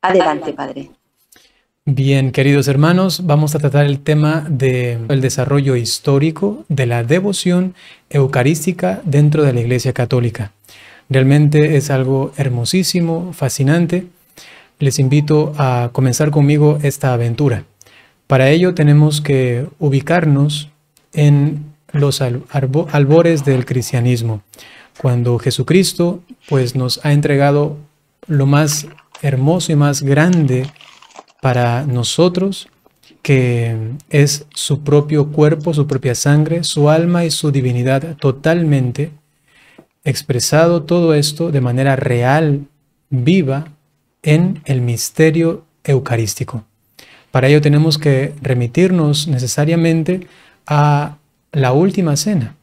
Adelante, Padre. Bien, queridos hermanos, vamos a tratar el tema del desarrollo histórico de la devoción eucarística dentro de la Iglesia Católica. Realmente es algo hermosísimo, fascinante. Les invito a comenzar conmigo esta aventura. Para ello tenemos que ubicarnos en los albores del cristianismo, cuando Jesucristo pues nos ha entregado lo más hermoso y más grande para nosotros, que es su propio cuerpo, su propia sangre, su alma y su divinidad totalmente expresado, todo esto de manera real, viva, en el misterio eucarístico. Para ello tenemos que remitirnos necesariamente a la última cena.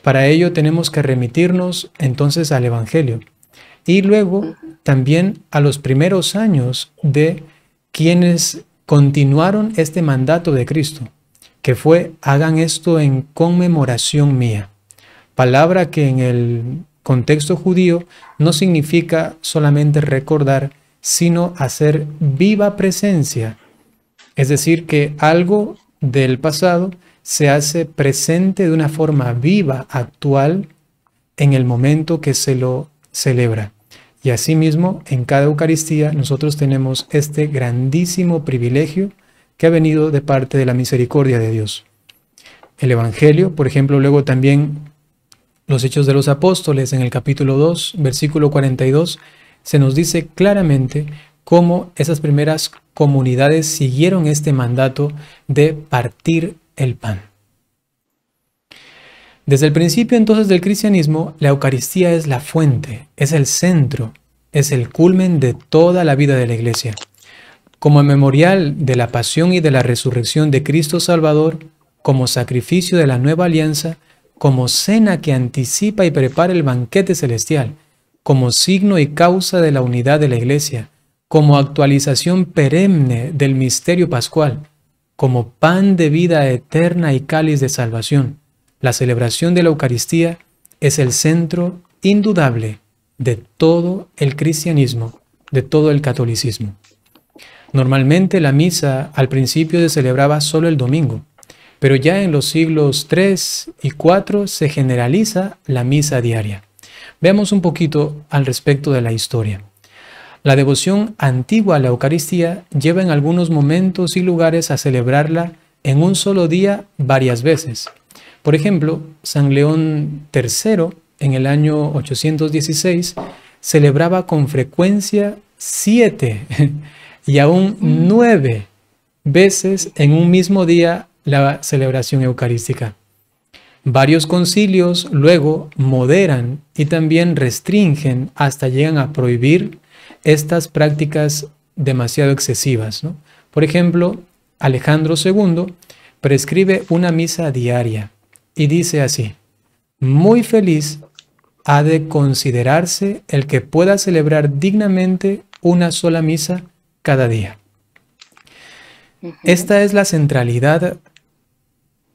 Para ello tenemos que remitirnos entonces al Evangelio y luego también a los primeros años de quienes continuaron este mandato de Cristo, que fue: hagan esto en conmemoración mía. Palabra que en el contexto judío no significa solamente recordar, sino hacer viva presencia. Es decir, que algo del pasado se hace presente de una forma viva, actual, en el momento que se lo celebra. Y asimismo, en cada Eucaristía nosotros tenemos este grandísimo privilegio que ha venido de parte de la misericordia de Dios. El Evangelio, por ejemplo, luego también los Hechos de los Apóstoles, en el capítulo 2, versículo 42, se nos dice claramente cómo esas primeras comunidades siguieron este mandato de partir el pan. Desde el principio entonces del cristianismo, la Eucaristía es la fuente, es el centro, es el culmen de toda la vida de la Iglesia. Como memorial de la pasión y de la resurrección de Cristo Salvador, como sacrificio de la nueva alianza, como cena que anticipa y prepara el banquete celestial, como signo y causa de la unidad de la Iglesia, como actualización perenne del misterio pascual, como pan de vida eterna y cáliz de salvación. La celebración de la Eucaristía es el centro indudable de todo el cristianismo, de todo el catolicismo. Normalmente la misa al principio se celebraba solo el domingo, pero ya en los siglos III y IV se generaliza la misa diaria. Veamos un poquito al respecto de la historia. La devoción antigua a la Eucaristía lleva en algunos momentos y lugares a celebrarla en un solo día varias veces. Por ejemplo, San León III, en el año 816, celebraba con frecuencia 7 y aún 9 veces en un mismo día la celebración eucarística. Varios concilios luego moderan y también restringen, hasta llegan a prohibir estas prácticas demasiado excesivas, ¿no? Por ejemplo, Alejandro II prescribe una misa diaria y dice así: muy feliz ha de considerarse el que pueda celebrar dignamente una sola misa cada día. Esta es la centralidad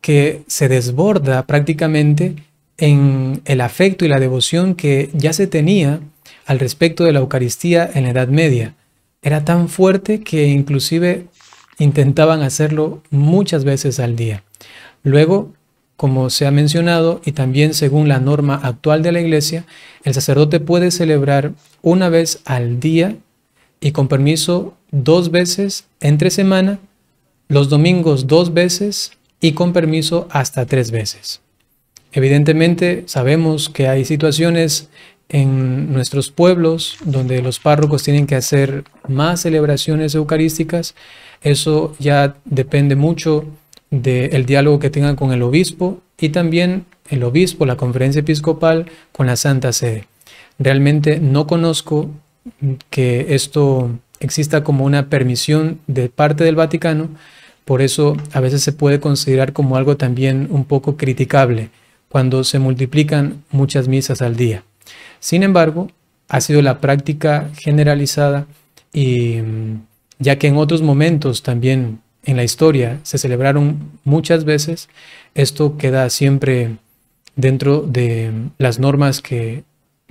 que se desborda prácticamente en el afecto y la devoción que ya se tenía al respecto de la Eucaristía en la Edad Media. Era tan fuerte que inclusive intentaban hacerlo muchas veces al día. Luego, como se ha mencionado, y también según la norma actual de la Iglesia, el sacerdote puede celebrar una vez al día y con permiso 2 veces entre semana, los domingos 2 veces y con permiso hasta 3 veces. Evidentemente sabemos que hay situaciones en nuestros pueblos donde los párrocos tienen que hacer más celebraciones eucarísticas. Eso ya depende mucho del diálogo que tengan con el obispo y también el obispo, la conferencia episcopal, con la Santa Sede. Realmente no conozco que esto exista como una permisión de parte del Vaticano, por eso a veces se puede considerar como algo también un poco criticable cuando se multiplican muchas misas al día. Sin embargo, ha sido la práctica generalizada y ya que en otros momentos también en la historia se celebraron muchas veces, esto queda siempre dentro de las normas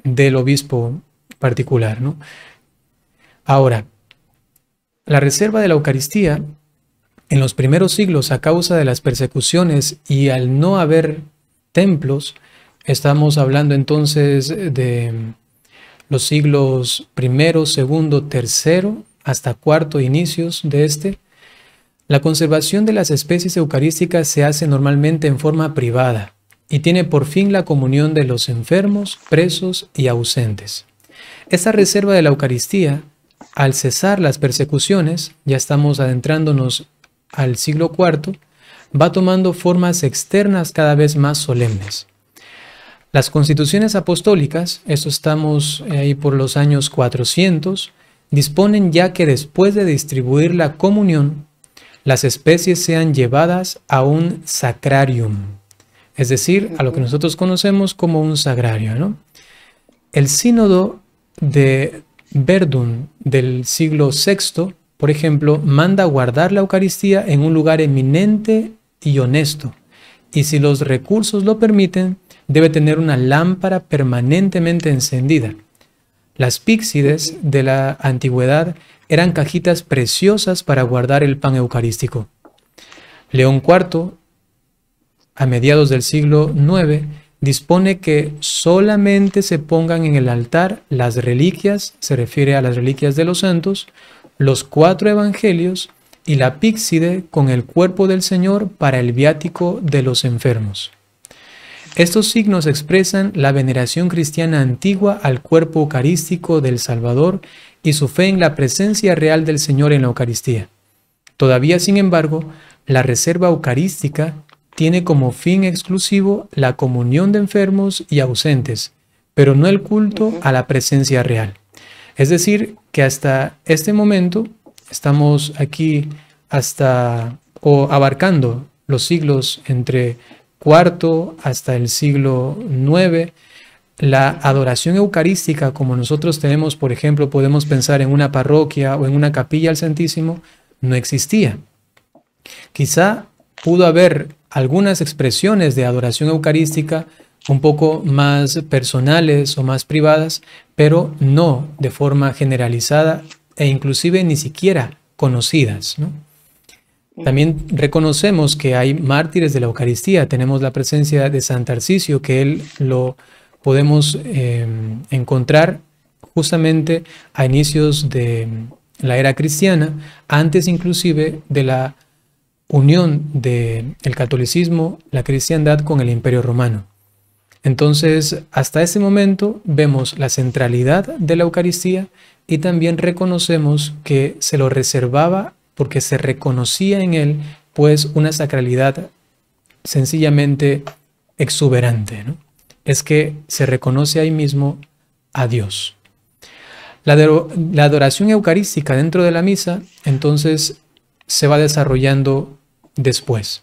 del obispo particular, ¿no? Ahora, La reserva de la Eucaristía en los primeros siglos, a causa de las persecuciones y al no haber templos, estamos hablando entonces de los siglos primero, segundo, tercero, hasta cuarto, inicios de este. La conservación de las especies eucarísticas se hace normalmente en forma privada y tiene por fin la comunión de los enfermos, presos y ausentes. Esta reserva de la Eucaristía, al cesar las persecuciones, ya estamos adentrándonos al siglo IV, va tomando formas externas cada vez más solemnes. Las constituciones apostólicas, eso estamos ahí por los años 400, disponen ya que después de distribuir la comunión, las especies sean llevadas a un sacrarium, es decir, a lo que nosotros conocemos como un sagrario, ¿no? El sínodo de Verdun del siglo VI, por ejemplo, manda guardar la Eucaristía en un lugar eminente y honesto, y si los recursos lo permiten, debe tener una lámpara permanentemente encendida. Las píxides de la antigüedad eran cajitas preciosas para guardar el pan eucarístico. León IV, a mediados del siglo IX, dispone que solamente se pongan en el altar las reliquias, se refiere a las reliquias de los santos, los 4 evangelios y la píxide con el cuerpo del Señor para el viático de los enfermos. Estos signos expresan la veneración cristiana antigua al cuerpo eucarístico del Salvador y su fe en la presencia real del Señor en la Eucaristía. Todavía, sin embargo, la reserva eucarística tiene como fin exclusivo la comunión de enfermos y ausentes, pero no el culto a la presencia real. Es decir, que hasta este momento estamos aquí abarcando los siglos entre IV hasta el siglo IX. La adoración eucarística, como nosotros tenemos, por ejemplo, podemos pensar en una parroquia o en una capilla al Santísimo, no existía. Quizá pudo haber algunas expresiones de adoración eucarística un poco más personales o más privadas, pero no de forma generalizada e inclusive ni siquiera conocidas, ¿no? También reconocemos que hay mártires de la Eucaristía. Tenemos la presencia de San Tarcisio, que él lo podemos encontrar justamente a inicios de la era cristiana, antes inclusive de la unión del catolicismo, la cristiandad con el Imperio Romano. Entonces, hasta ese momento vemos la centralidad de la Eucaristía y también reconocemos que se lo reservaba porque se reconocía en él, pues, una sacralidad sencillamente exuberante, ¿no? Es que se reconoce ahí mismo a Dios. La adoración eucarística dentro de la misa, entonces, se va desarrollando después.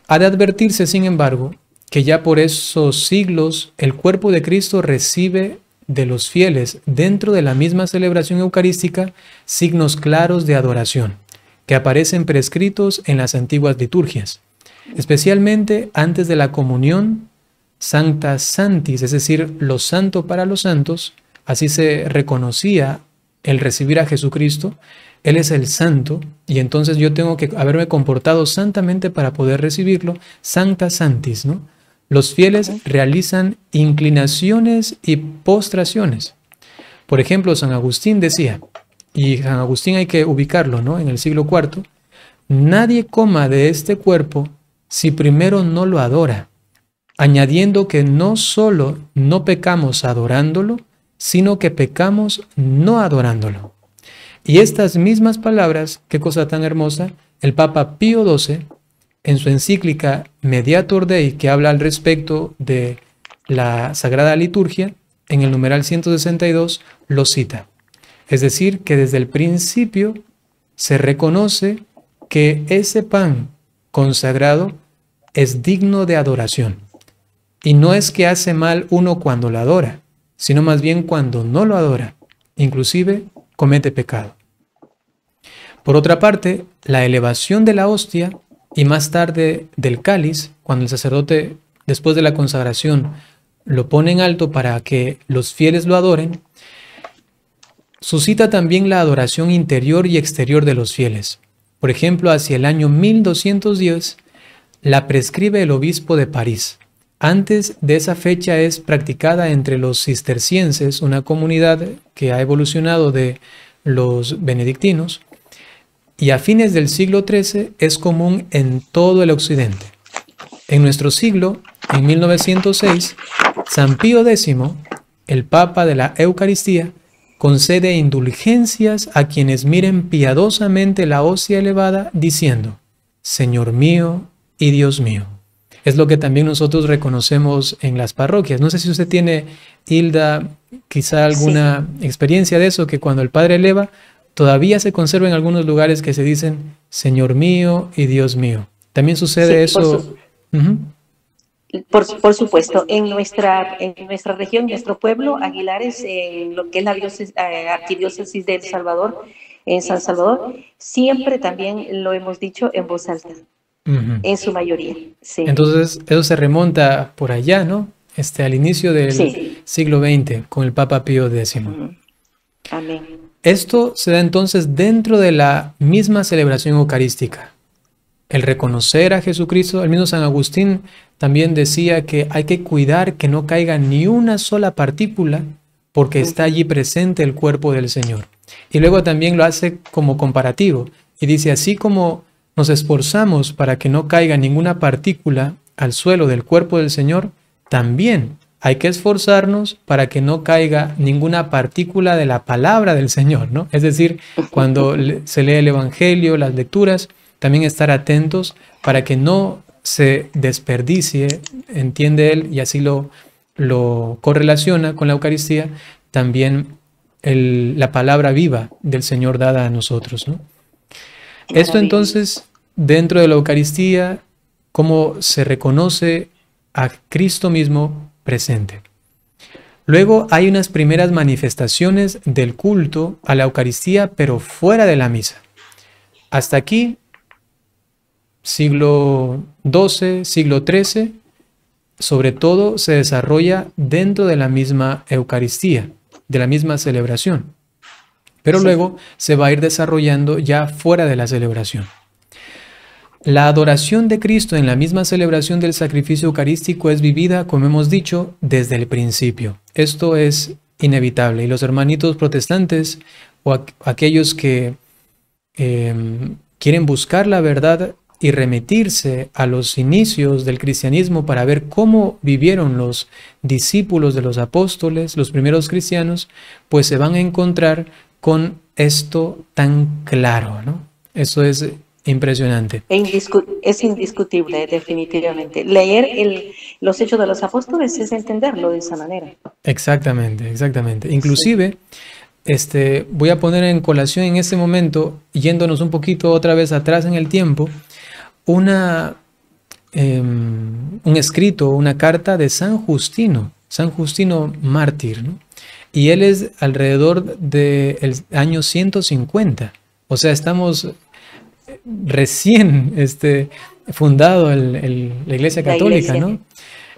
Ha de advertirse, sin embargo, que ya por esos siglos el cuerpo de Cristo recibe de los fieles dentro de la misma celebración eucarística signos claros de adoración que aparecen prescritos en las antiguas liturgias, especialmente antes de la comunión Sancta Sanctis, es decir, lo santo para los santos. Así se reconocía el recibir a Jesucristo. Él es el santo y entonces yo tengo que haberme comportado santamente para poder recibirlo. Sancta Sanctis, ¿no? Los fieles realizan inclinaciones y postraciones. Por ejemplo, San Agustín decía, y San Agustín hay que ubicarlo, ¿no?, en el siglo IV, nadie coma de este cuerpo si primero no lo adora, añadiendo que no solo no pecamos adorándolo, sino que pecamos no adorándolo. Y estas mismas palabras, qué cosa tan hermosa, el Papa Pío XII, en su encíclica Mediator Dei, que habla al respecto de la Sagrada Liturgia, en el numeral 162, lo cita. Es decir, que desde el principio se reconoce que ese pan consagrado es digno de adoración. Y no es que hace mal uno cuando lo adora, sino más bien cuando no lo adora, inclusive comete pecado. Por otra parte, la elevación de la hostia y más tarde del cáliz, cuando el sacerdote, después de la consagración, lo pone en alto para que los fieles lo adoren, suscita también la adoración interior y exterior de los fieles. Por ejemplo, hacia el año 1210 la prescribe el obispo de París. Antes de esa fecha es practicada entre los cistercienses, una comunidad que ha evolucionado de los benedictinos, y a fines del siglo XIII es común en todo el occidente. En nuestro siglo, en 1906, San Pío X, el Papa de la Eucaristía, concede indulgencias a quienes miren piadosamente la hostia elevada, diciendo: Señor mío y Dios mío. Es lo que también nosotros reconocemos en las parroquias. No sé si usted tiene, Hilda, quizá alguna experiencia de eso, que cuando el Padre eleva, todavía se conserva en algunos lugares que se dicen Señor mío y Dios mío. ¿También sucede eso? Por supuesto, en nuestra región, en nuestro pueblo, Aguilares, lo que es la arquidiócesis de El Salvador, en San Salvador, siempre también lo hemos dicho en voz alta, en su mayoría. Sí. Entonces, eso se remonta por allá, ¿no? Al inicio del siglo XX, con el Papa Pío X. Amén. Esto se da entonces dentro de la misma celebración eucarística. El reconocer a Jesucristo, el mismo San Agustín también decía que hay que cuidar que no caiga ni una sola partícula porque está allí presente el cuerpo del Señor. Y luego también lo hace como comparativo y dice: así como nos esforzamos para que no caiga ninguna partícula al suelo del cuerpo del Señor, también hay que esforzarnos para que no caiga ninguna partícula de la palabra del Señor, ¿no? Es decir, cuando se lee el Evangelio, las lecturas, también estar atentos para que no se desperdicie, entiende él, y así lo correlaciona con la Eucaristía, también la palabra viva del Señor dada a nosotros, ¿no? Esto entonces, dentro de la Eucaristía, cómo se reconoce a Cristo mismo presente. Luego hay unas primeras manifestaciones del culto a la Eucaristía, pero fuera de la misa. Hasta aquí, siglo XII, siglo XIII, sobre todo se desarrolla dentro de la misma Eucaristía, de la misma celebración. Pero luego se va a ir desarrollando ya fuera de la celebración. La adoración de Cristo en la misma celebración del sacrificio eucarístico es vivida, como hemos dicho, desde el principio. Esto es inevitable. Y los hermanitos protestantes o aquellos que quieren buscar la verdad y remitirse a los inicios del cristianismo para ver cómo vivieron los discípulos de los apóstoles, los primeros cristianos, pues se van a encontrar con esto tan claro, ¿no? Eso es impresionante. Es indiscutible, definitivamente. Leer los Hechos de los Apóstoles es entenderlo de esa manera. Exactamente, exactamente. Inclusive, voy a poner en colación en este momento, yéndonos un poquito otra vez atrás en el tiempo, un escrito, una carta de San Justino mártir, ¿no? Y él es alrededor del año 150. O sea, estamos recién fundado la Iglesia Católica, ¿no?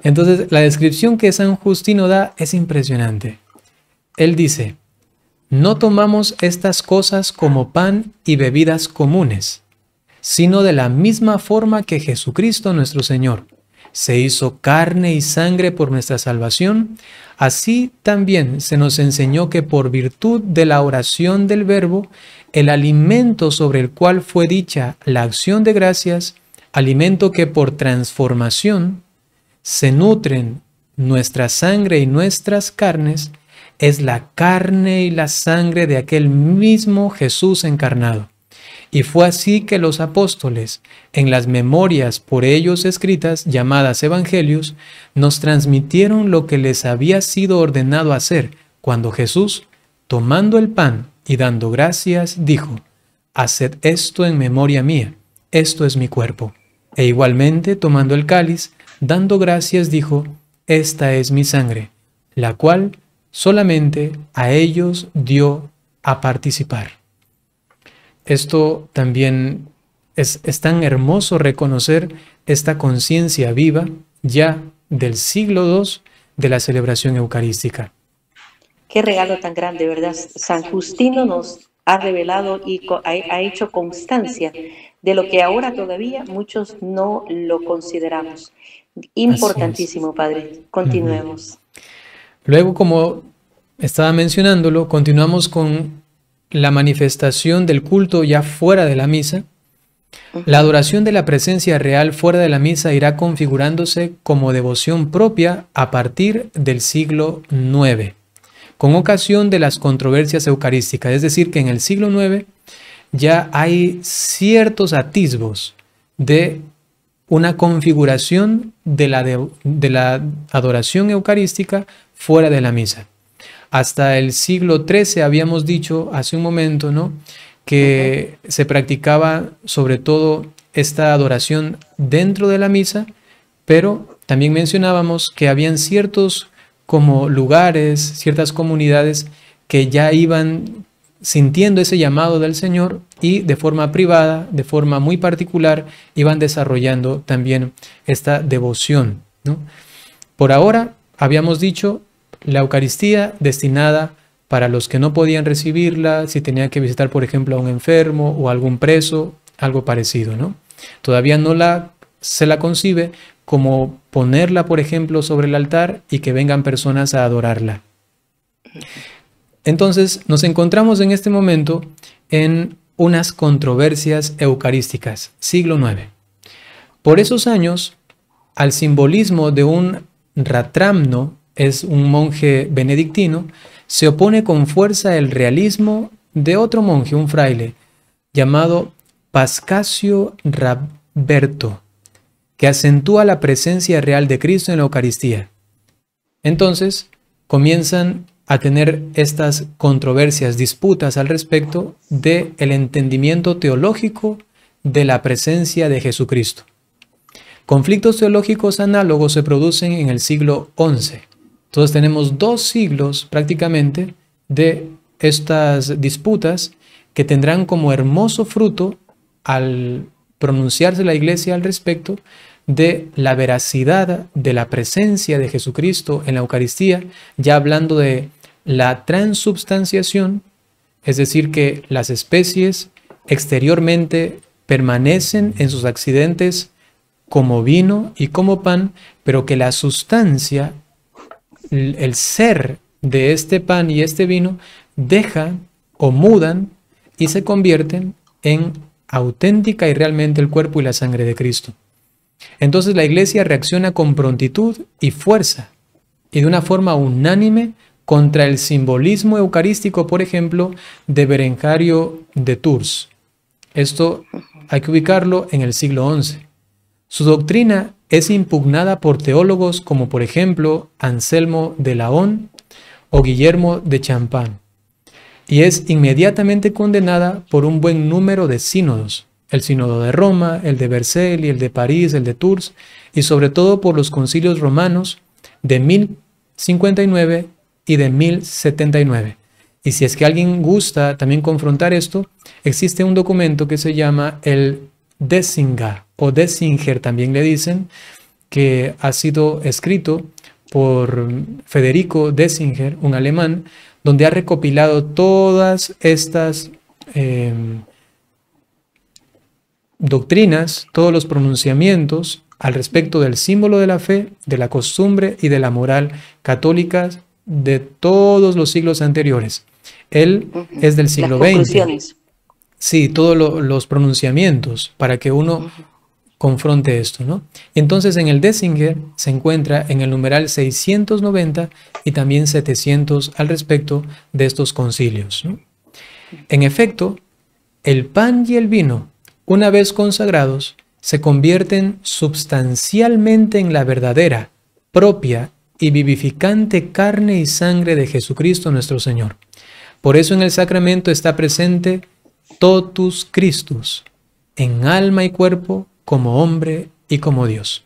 Entonces, la descripción que San Justino da es impresionante. Él dice: no tomamos estas cosas como pan y bebidas comunes, sino de la misma forma que Jesucristo nuestro Señor se hizo carne y sangre por nuestra salvación, así también se nos enseñó que por virtud de la oración del Verbo, el alimento sobre el cual fue dicha la acción de gracias, alimento que por transformación se nutren nuestra sangre y nuestras carnes, es la carne y la sangre de aquel mismo Jesús encarnado. Y fue así que los apóstoles, en las memorias por ellos escritas, llamadas evangelios, nos transmitieron lo que les había sido ordenado hacer, cuando Jesús, tomando el pan y dando gracias, dijo: haced esto en memoria mía, esto es mi cuerpo. E igualmente, tomando el cáliz, dando gracias, dijo: esta es mi sangre, la cual solamente a ellos dio a participar. Esto también es tan hermoso reconocer esta conciencia viva ya del siglo II de la celebración eucarística. qué regalo tan grande, ¿verdad? San Justino nos ha revelado y ha hecho constancia de lo que ahora todavía muchos no lo consideramos. Importantísimo, Padre. Continuemos. Luego, como estaba mencionándolo, continuamos con la manifestación del culto ya fuera de la misa. La adoración de la presencia real fuera de la misa irá configurándose como devoción propia a partir del siglo IX, con ocasión de las controversias eucarísticas. Es decir, que en el siglo IX ya hay ciertos atisbos de una configuración de la adoración eucarística fuera de la misa. Hasta el siglo XIII habíamos dicho hace un momento, ¿no?, que se practicaba sobre todo esta adoración dentro de la misa, pero también mencionábamos que habían ciertos como lugares, ciertas comunidades que ya iban sintiendo ese llamado del Señor y de forma privada, de forma muy particular, iban desarrollando también esta devoción, ¿no? Por ahora, habíamos dicho, la Eucaristía destinada para los que no podían recibirla, si tenían que visitar, por ejemplo, a un enfermo o a algún preso, algo parecido, ¿no? Todavía no se la concibe como ponerla, por ejemplo, sobre el altar y que vengan personas a adorarla. Entonces, nos encontramos en este momento en unas controversias eucarísticas, siglo IX. Por esos años, al simbolismo de un ratramno, es un monje benedictino, se opone con fuerza el realismo de otro monje, un fraile, llamado Pascasio Raberto, que acentúa la presencia real de Cristo en la Eucaristía. Entonces, comienzan a tener estas controversias, disputas al respecto del entendimiento teológico de la presencia de Jesucristo. Conflictos teológicos análogos se producen en el siglo XI. Entonces tenemos 2 siglos prácticamente de estas disputas que tendrán como hermoso fruto, al pronunciarse la Iglesia al respecto, de la veracidad de la presencia de Jesucristo en la Eucaristía, ya hablando de la transubstanciación, es decir, que las especies exteriormente permanecen en sus accidentes como vino y como pan, pero que la sustancia, el ser de este pan y este vino, dejan o mudan y se convierten en auténtica y realmente el cuerpo y la sangre de Cristo. Entonces la Iglesia reacciona con prontitud y fuerza y de una forma unánime contra el simbolismo eucarístico, por ejemplo, de Berengario de Tours. Esto hay que ubicarlo en el siglo XI. Su doctrina es impugnada por teólogos como, por ejemplo, Anselmo de Laon o Guillermo de Champagne, y es inmediatamente condenada por un buen número de sínodos, el sínodo de Roma, el de Vercelli, el de París, el de Tours, y sobre todo por los concilios romanos de 1059 y de 1079. Y si es que alguien gusta también confrontar esto, existe un documento que se llama el Desinga, o Desinger también le dicen, que ha sido escrito por Federico Desinger, un alemán, donde ha recopilado todas estas doctrinas, todos los pronunciamientos al respecto del símbolo de la fe, de la costumbre y de la moral católicas de todos los siglos anteriores. Él es del siglo XX. Sí, todos los pronunciamientos para que uno confronte esto, ¿no? Entonces en el Desinger se encuentra en el numeral 690 y también 700 al respecto de estos concilios, ¿no? En efecto, el pan y el vino, una vez consagrados, se convierten substancialmente en la verdadera, propia y vivificante carne y sangre de Jesucristo nuestro Señor. Por eso en el sacramento está presente totus Christus, en alma y cuerpo, como hombre y como Dios.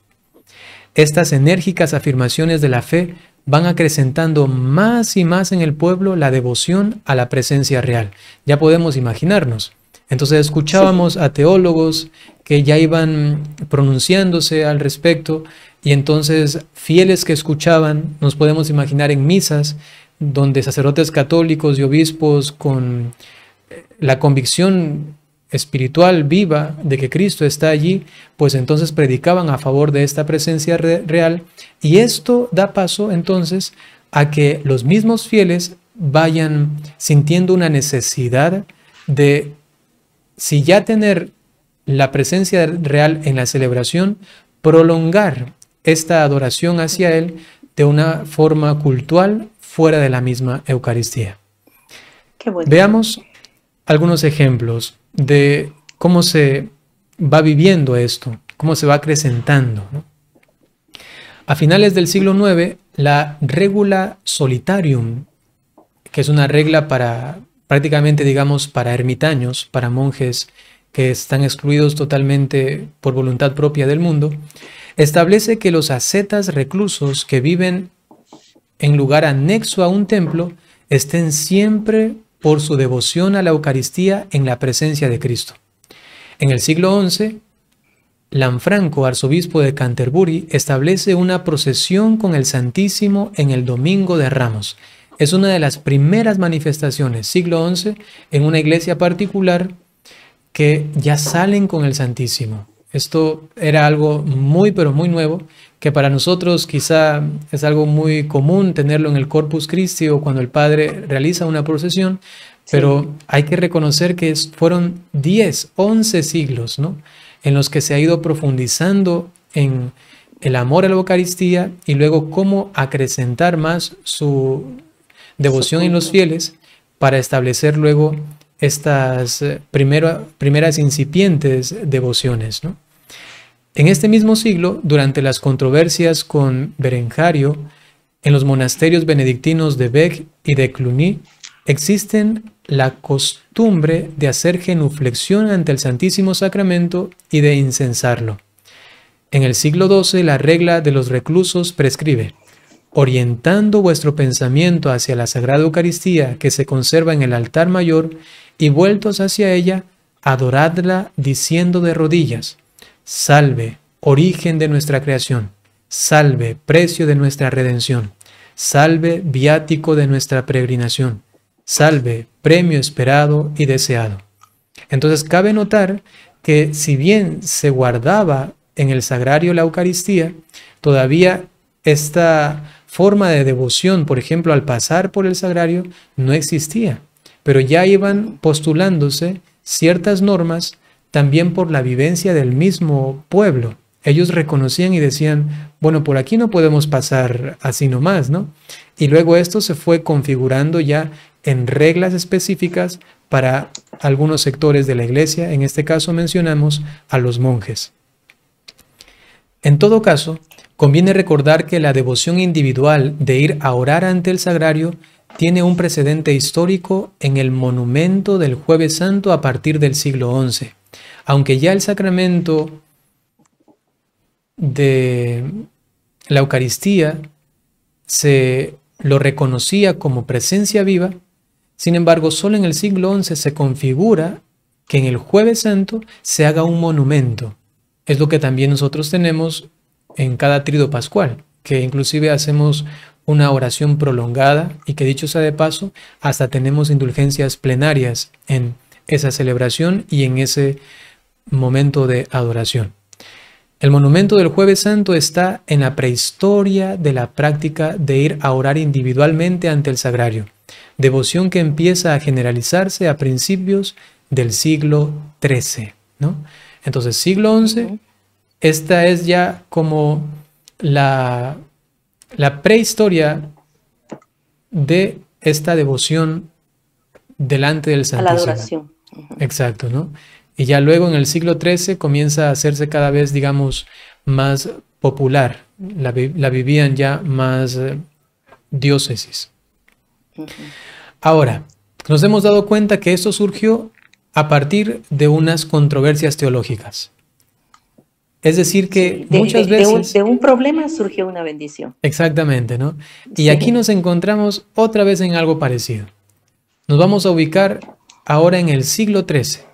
Estas enérgicas afirmaciones de la fe van acrecentando más y más en el pueblo la devoción a la presencia real. Ya podemos imaginarnos. Entonces escuchábamos a teólogos que ya iban pronunciándose al respecto, y entonces fieles que escuchaban, nos podemos imaginar en misas, donde sacerdotes católicos y obispos con la convicción espiritual viva de que Cristo está allí, pues entonces predicaban a favor de esta presencia real, y esto da paso entonces a que los mismos fieles vayan sintiendo una necesidad de, si ya tener la presencia real en la celebración, prolongar esta adoración hacia Él de una forma cultual fuera de la misma Eucaristía. Qué bueno. Veamos algunos ejemplos de cómo se va viviendo esto, cómo se va acrecentando, ¿no? A finales del siglo IX, la Regula Solitarium, que es una regla para prácticamente, digamos, para ermitaños, para monjes que están excluidos totalmente por voluntad propia del mundo, establece que los ascetas reclusos que viven en lugar anexo a un templo estén siempre por su devoción a la Eucaristía en la presencia de Cristo. En el siglo XI, Lanfranco, arzobispo de Canterbury, establece una procesión con el Santísimo en el Domingo de Ramos. Es una de las primeras manifestaciones, siglo XI, en una iglesia particular que ya salen con el Santísimo. Esto era algo muy, pero muy nuevo, que para nosotros quizá es algo muy común tenerlo en el Corpus Christi o cuando el Padre realiza una procesión, pero hay que reconocer que fueron 10, 11 siglos, ¿no?, en los que se ha ido profundizando en el amor a la Eucaristía y luego cómo acrecentar más su devoción en los fieles para establecer luego estas primeras incipientes devociones, ¿no? En este mismo siglo, durante las controversias con Berengario, en los monasterios benedictinos de Bec y de Cluny, existen la costumbre de hacer genuflexión ante el Santísimo Sacramento y de incensarlo. En el siglo XII, la regla de los reclusos prescribe: orientando vuestro pensamiento hacia la Sagrada Eucaristía que se conserva en el altar mayor y vueltos hacia ella, adoradla diciendo de rodillas: salve, origen de nuestra creación, salve, precio de nuestra redención, salve, viático de nuestra peregrinación, salve, premio esperado y deseado. Entonces cabe notar que si bien se guardaba en el sagrario la Eucaristía, todavía esta forma de devoción, por ejemplo, al pasar por el sagrario, no existía, pero ya iban postulándose ciertas normas también por la vivencia del mismo pueblo. Ellos reconocían y decían, bueno, por aquí no podemos pasar así nomás, ¿no? Y luego esto se fue configurando ya en reglas específicas para algunos sectores de la iglesia. En este caso mencionamos a los monjes. En todo caso, conviene recordar que la devoción individual de ir a orar ante el sagrario tiene un precedente histórico en el monumento del Jueves Santo a partir del siglo XI. Aunque ya el sacramento de la Eucaristía se lo reconocía como presencia viva, sin embargo, solo en el siglo XI se configura que en el Jueves Santo se haga un monumento. Es lo que también nosotros tenemos en cada trido pascual, que inclusive hacemos una oración prolongada y que, dicho sea de paso, hasta tenemos indulgencias plenarias en esa celebración y en ese momento de adoración. El monumento del Jueves Santo está en la prehistoria de la práctica de ir a orar individualmente ante el sagrario, devoción que empieza a generalizarse a principios del siglo XIII, ¿no? Entonces, siglo XI, esta es ya como la prehistoria de esta devoción delante del Santísimo. A la adoración. Exacto, ¿no? Y ya luego en el siglo XIII comienza a hacerse cada vez, digamos, más popular. La vivían ya más diócesis. Ahora, nos hemos dado cuenta que esto surgió a partir de unas controversias teológicas. Es decir que muchas veces... De un problema surgió una bendición. Exactamente, ¿no? Y aquí nos encontramos otra vez en algo parecido. Nos vamos a ubicar ahora en el siglo XIII.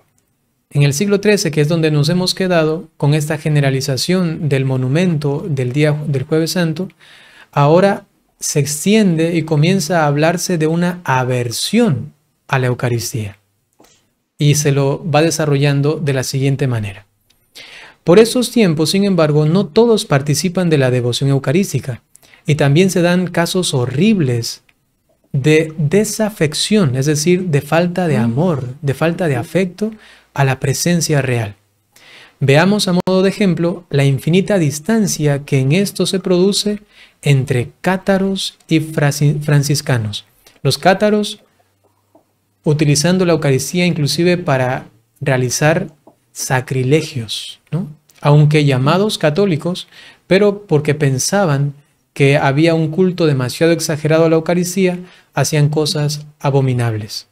En el siglo XIII, que es donde nos hemos quedado con esta generalización del monumento del día del Jueves Santo, ahora se extiende y comienza a hablarse de una aversión a la Eucaristía. Y se lo va desarrollando de la siguiente manera. Por esos tiempos, sin embargo, no todos participan de la devoción eucarística. Y también se dan casos horribles de desafección, es decir, de falta de amor, de falta de afecto a la presencia real. Veamos a modo de ejemplo la infinita distancia que en esto se produce entre cátaros y franciscanos. Los cátaros utilizando la Eucaristía inclusive para realizar sacrilegios, ¿no? Aunque llamados católicos, pero porque pensaban que había un culto demasiado exagerado a la Eucaristía, hacían cosas abominables.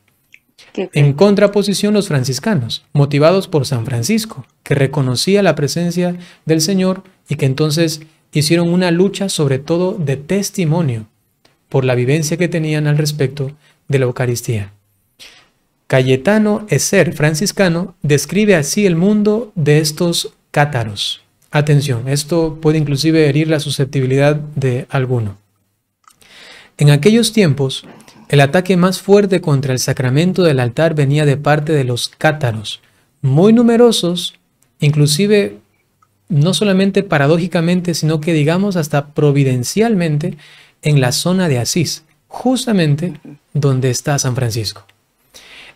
En contraposición, los franciscanos, motivados por San Francisco, que reconocía la presencia del Señor y que entonces hicieron una lucha sobre todo de testimonio por la vivencia que tenían al respecto de la Eucaristía. Cayetano Eser, franciscano, describe así el mundo de estos cátaros. Atención, esto puede inclusive herir la susceptibilidad de alguno. En aquellos tiempos, el ataque más fuerte contra el sacramento del altar venía de parte de los cátaros, muy numerosos, inclusive no solamente paradójicamente, sino que digamos hasta providencialmente en la zona de Asís, justamente donde está San Francisco.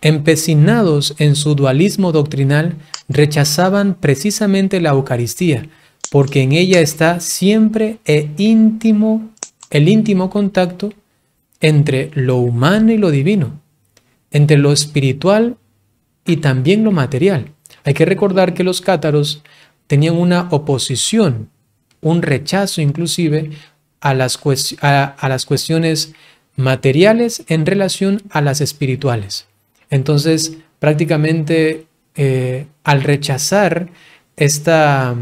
Empecinados en su dualismo doctrinal, rechazaban precisamente la Eucaristía, porque en ella está siempre el íntimo contacto entre lo humano y lo divino, entre lo espiritual y también lo material. Hay que recordar que los cátaros tenían una oposición, un rechazo inclusive a las cuestiones materiales en relación a las espirituales. Entonces, prácticamente al rechazar esta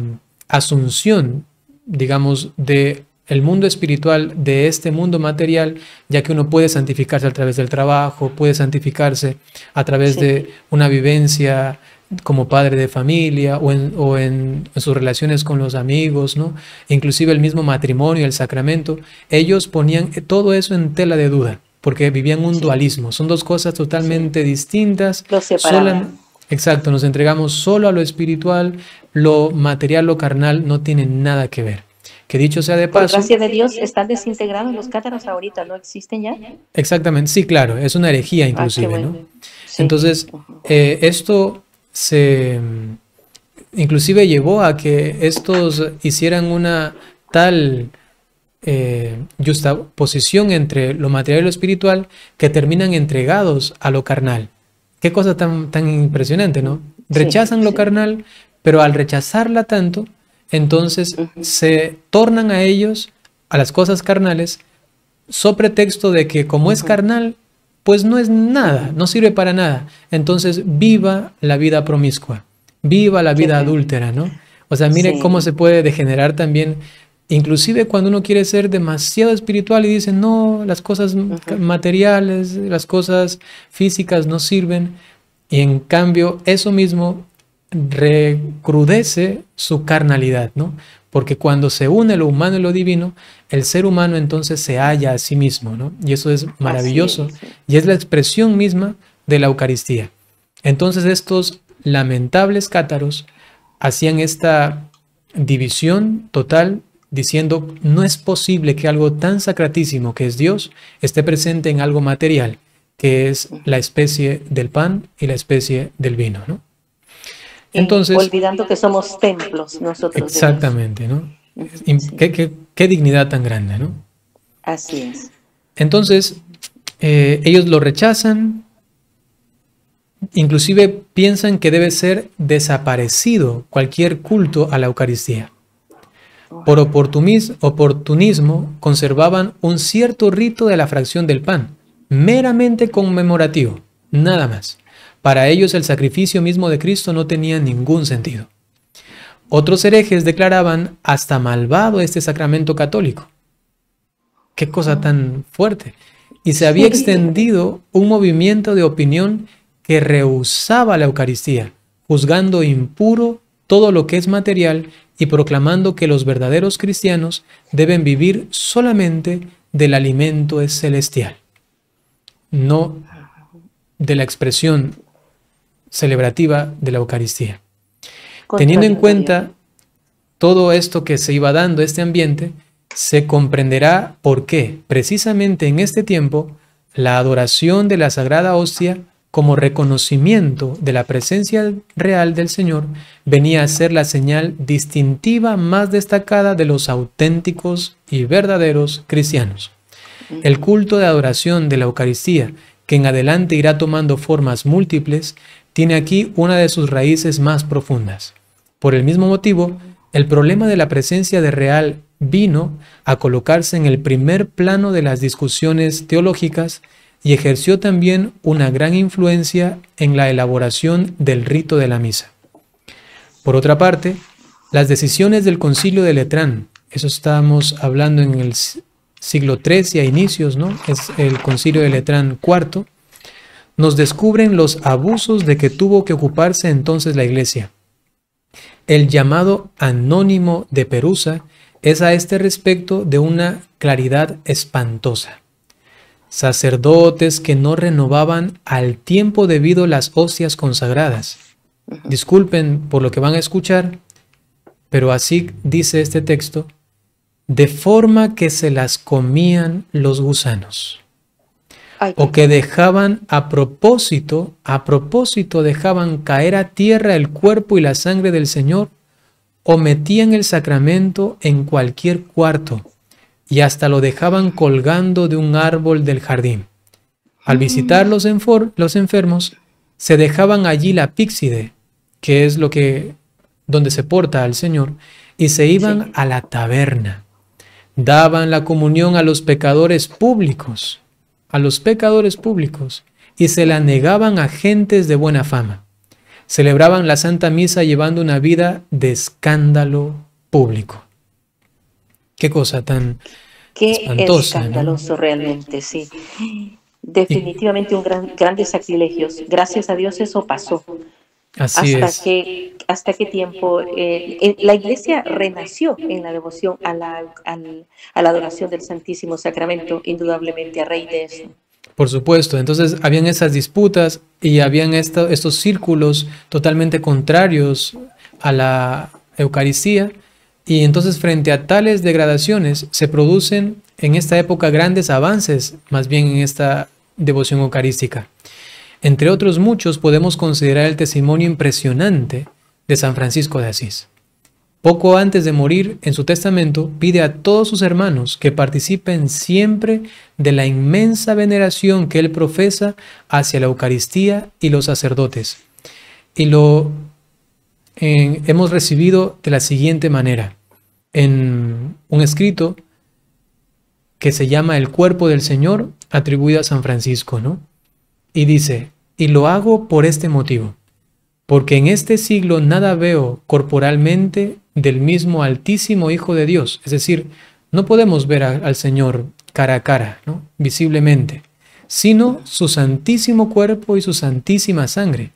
asunción, digamos, de el mundo espiritual de este mundo material, ya que uno puede santificarse a través del trabajo, puede santificarse a través de una vivencia como padre de familia o en sus relaciones con los amigos, ¿no? Inclusive el mismo matrimonio, el sacramento, ellos ponían todo eso en tela de duda, porque vivían un dualismo, son dos cosas totalmente distintas. Lo separaban. Exacto, nos entregamos solo a lo espiritual, lo material, lo carnal no tiene nada que ver. Que dicho sea de paso... Por gracia de Dios, están desintegrados los cátaros ahorita, ¿no existen ya? Exactamente, sí, claro, es una herejía inclusive, bueno, ¿no? Sí. Entonces, esto se inclusive llevó a que estos hicieran una tal justaposición entre lo material y lo espiritual que terminan entregados a lo carnal. Qué cosa tan impresionante, ¿no? Rechazan lo carnal, pero al rechazarla tanto, entonces se tornan a ellos, a las cosas carnales, so pretexto de que como es carnal, pues no es nada, no sirve para nada. Entonces viva la vida promiscua, viva la vida adúltera, ¿no? O sea, mire cómo se puede degenerar también, inclusive cuando uno quiere ser demasiado espiritual y dice, no, las cosas materiales, las cosas físicas no sirven, y en cambio eso mismo recrudece su carnalidad, ¿no? Porque cuando se une lo humano y lo divino, el ser humano entonces se halla a sí mismo, ¿no? Y eso es maravilloso, y es la expresión misma de la Eucaristía. Entonces estos lamentables cátaros hacían esta división total, diciendo, no es posible que algo tan sacratísimo que es Dios esté presente en algo material, que es la especie del pan y la especie del vino, ¿no? Entonces, olvidando que somos templos nosotros. Exactamente, ¿no? Qué dignidad tan grande, ¿no? Así es. Entonces, ellos lo rechazan, inclusive piensan que debe ser desaparecido cualquier culto a la Eucaristía. Por oportunismo conservaban un cierto rito de la fracción del pan, meramente conmemorativo, nada más. Para ellos el sacrificio mismo de Cristo no tenía ningún sentido. Otros herejes declaraban hasta malvado este sacramento católico. Qué cosa tan fuerte. Y se había extendido un movimiento de opinión que rehusaba la Eucaristía, juzgando impuro todo lo que es material y proclamando que los verdaderos cristianos deben vivir solamente del alimento es celestial, no de la expresión celebrativa de la Eucaristía. Teniendo en cuenta todo esto que se iba dando, este ambiente, se comprenderá por qué, precisamente en este tiempo, la adoración de la Sagrada Hostia, como reconocimiento de la presencia real del Señor, venía a ser la señal distintiva más destacada de los auténticos y verdaderos cristianos. El culto de adoración de la Eucaristía, que en adelante irá tomando formas múltiples, tiene aquí una de sus raíces más profundas. Por el mismo motivo, el problema de la presencia de real vino a colocarse en el primer plano de las discusiones teológicas y ejerció también una gran influencia en la elaboración del rito de la misa. Por otra parte, las decisiones del Concilio de Letrán, eso estábamos hablando en el siglo III y a inicios, ¿no? Es el Concilio de Letrán IV, nos descubren los abusos de que tuvo que ocuparse entonces la Iglesia. El llamado Anónimo de Perusa es a este respecto de una claridad espantosa. Sacerdotes que no renovaban al tiempo debido las hostias consagradas. Disculpen por lo que van a escuchar, pero así dice este texto, de forma que se las comían los gusanos. O que dejaban a propósito dejaban caer a tierra el cuerpo y la sangre del Señor, o metían el sacramento en cualquier cuarto, y hasta lo dejaban colgando de un árbol del jardín. Al visitar los enfermos, se dejaban allí la píxide, que es donde se porta al Señor, y se iban a la taberna. Daban la comunión a los pecadores públicos, y se la negaban a gentes de buena fama. Celebraban la Santa Misa llevando una vida de escándalo público. Qué cosa tan espantosa, escandaloso, ¿no? Realmente, sí. Definitivamente grandes sacrilegios. Gracias a Dios eso pasó. ¿Hasta qué tiempo? La Iglesia renació en la devoción a la adoración del Santísimo Sacramento, indudablemente a raíz de eso. Por supuesto, entonces habían esas disputas y habían estos círculos totalmente contrarios a la Eucaristía, y entonces frente a tales degradaciones se producen en esta época grandes avances, más bien en esta devoción eucarística. Entre otros muchos podemos considerar el testimonio impresionante de San Francisco de Asís. Poco antes de morir, en su testamento, pide a todos sus hermanos que participen siempre de la inmensa veneración que él profesa hacia la Eucaristía y los sacerdotes. Y hemos recibido de la siguiente manera, en un escrito que se llama El Cuerpo del Señor, atribuido a San Francisco, ¿no? Y dice, y lo hago por este motivo, porque en este siglo nada veo corporalmente del mismo Altísimo Hijo de Dios. Es decir, no podemos ver al Señor cara a cara, ¿no? Visiblemente, sino su santísimo cuerpo y su santísima sangre,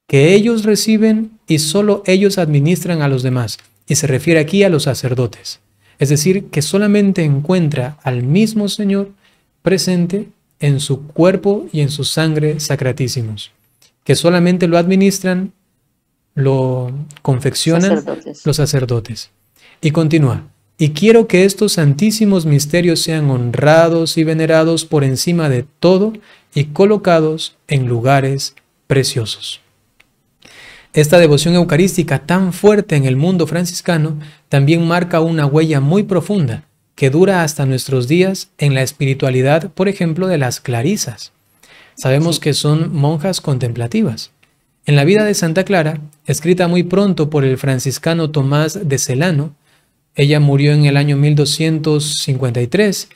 que ellos reciben y solo ellos administran a los demás. Y se refiere aquí a los sacerdotes. Es decir, que solamente encuentra al mismo Señor presente en su cuerpo y en su sangre sacratísimos, que solamente lo administran, lo confeccionan los sacerdotes. Y continúa, y quiero que estos santísimos misterios sean honrados y venerados por encima de todo y colocados en lugares preciosos. Esta devoción eucarística tan fuerte en el mundo franciscano también marca una huella muy profunda que dura hasta nuestros días en la espiritualidad, por ejemplo, de las clarisas. Sabemos que son monjas contemplativas. En la vida de Santa Clara, escrita muy pronto por el franciscano Tomás de Celano, ella murió en el año 1253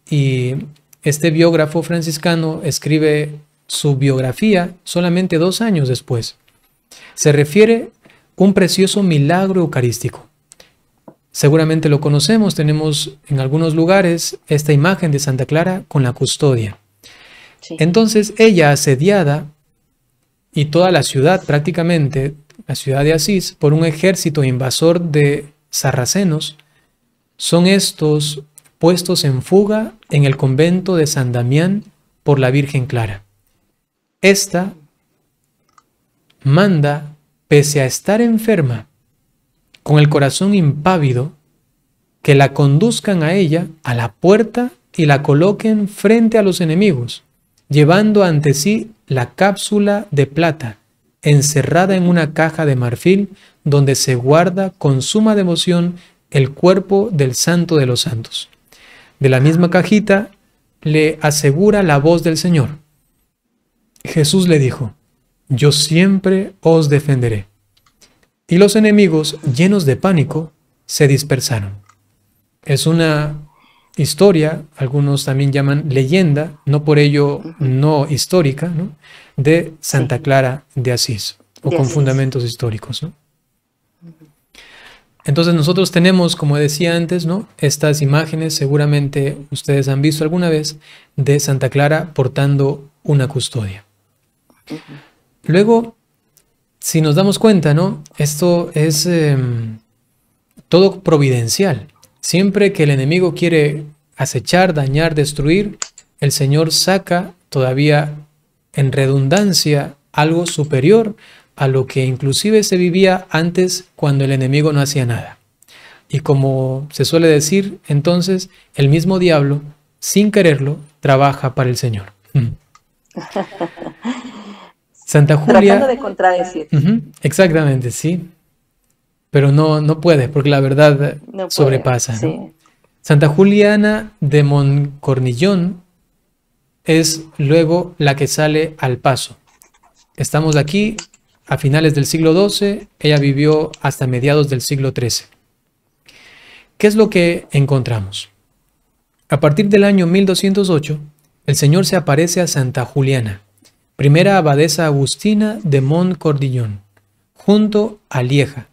y este biógrafo franciscano escribe su biografía solamente 2 años después. Se refiere un precioso milagro eucarístico. Seguramente lo conocemos, tenemos en algunos lugares esta imagen de Santa Clara con la custodia. Sí. Entonces ella, asediada, y toda la ciudad prácticamente, la ciudad de Asís, por un ejército invasor de sarracenos, son estos puestos en fuga en el convento de San Damián por la Virgen Clara. Esta manda, pese a estar enferma, con el corazón impávido, que la conduzcan a ella a la puerta y la coloquen frente a los enemigos, llevando ante sí la cápsula de plata, encerrada en una caja de marfil, donde se guarda con suma devoción el cuerpo del Santo de los Santos. De la misma cajita le asegura la voz del Señor. Jesús le dijo: yo siempre os defenderé. Y los enemigos, llenos de pánico, se dispersaron. Es una historia, algunos también llaman leyenda, no por ello no histórica, ¿no?, de Santa Clara de Asís, o con fundamentos históricos, ¿no? Entonces nosotros tenemos, como decía antes, ¿no?, estas imágenes, seguramente ustedes han visto alguna vez, de Santa Clara portando una custodia. Luego, si nos damos cuenta, ¿no?, esto es todo providencial. Siempre que el enemigo quiere acechar, dañar, destruir, el Señor saca todavía en redundancia algo superior a lo que inclusive se vivía antes, cuando el enemigo no hacía nada. Y como se suele decir, entonces, el mismo diablo, sin quererlo, trabaja para el Señor. Santa Julia... Tratando de contradecir. Exactamente, sí. Pero no puede, porque la verdad no sobrepasa, ¿no? Sí. Santa Juliana de Moncornillón es luego la que sale al paso. Estamos aquí a finales del siglo XII, ella vivió hasta mediados del siglo XIII. ¿Qué es lo que encontramos? A partir del año 1208, el Señor se aparece a Santa Juliana, primera abadesa agustina de Moncornillón, junto a Lieja.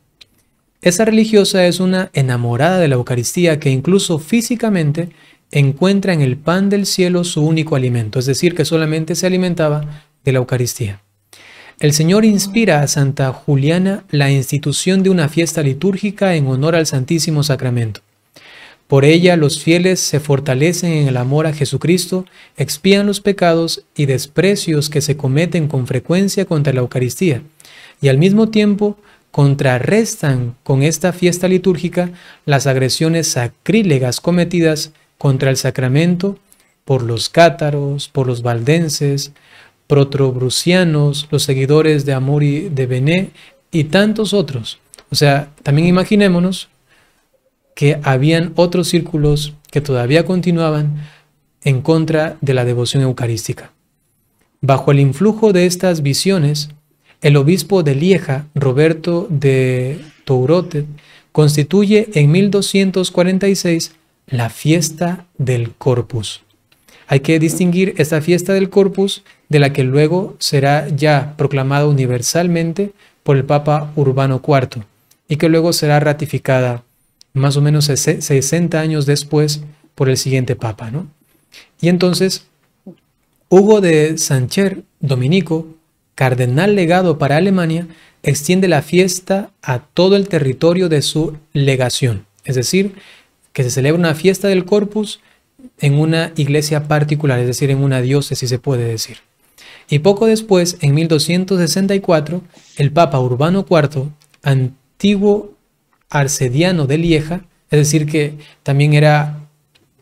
Esa religiosa es una enamorada de la Eucaristía que incluso físicamente encuentra en el pan del cielo su único alimento, es decir, que solamente se alimentaba de la Eucaristía. El Señor inspira a Santa Juliana la institución de una fiesta litúrgica en honor al Santísimo Sacramento. Por ella los fieles se fortalecen en el amor a Jesucristo, expían los pecados y desprecios que se cometen con frecuencia contra la Eucaristía, y al mismo tiempo contrarrestan con esta fiesta litúrgica las agresiones sacrílegas cometidas contra el sacramento por los cátaros, por los valdenses, protrobrucianos, los seguidores de Amuri de Bené y tantos otros. O sea, también imaginémonos que habían otros círculos que todavía continuaban en contra de la devoción eucarística. Bajo el influjo de estas visiones, el obispo de Lieja, Roberto de Tourotet, constituye en 1246 la fiesta del Corpus. Hay que distinguir esta fiesta del Corpus de la que luego será ya proclamada universalmente por el Papa Urbano IV y que luego será ratificada más o menos 60 años después por el siguiente Papa, ¿no? Y entonces, Hugo de Sancher, dominico, cardenal legado para Alemania, extiende la fiesta a todo el territorio de su legación. Es decir, que se celebra una fiesta del Corpus en una iglesia particular, es decir, en una diócesis se puede decir. Y poco después, en 1264, el Papa Urbano IV, antiguo arcediano de Lieja, es decir, que también era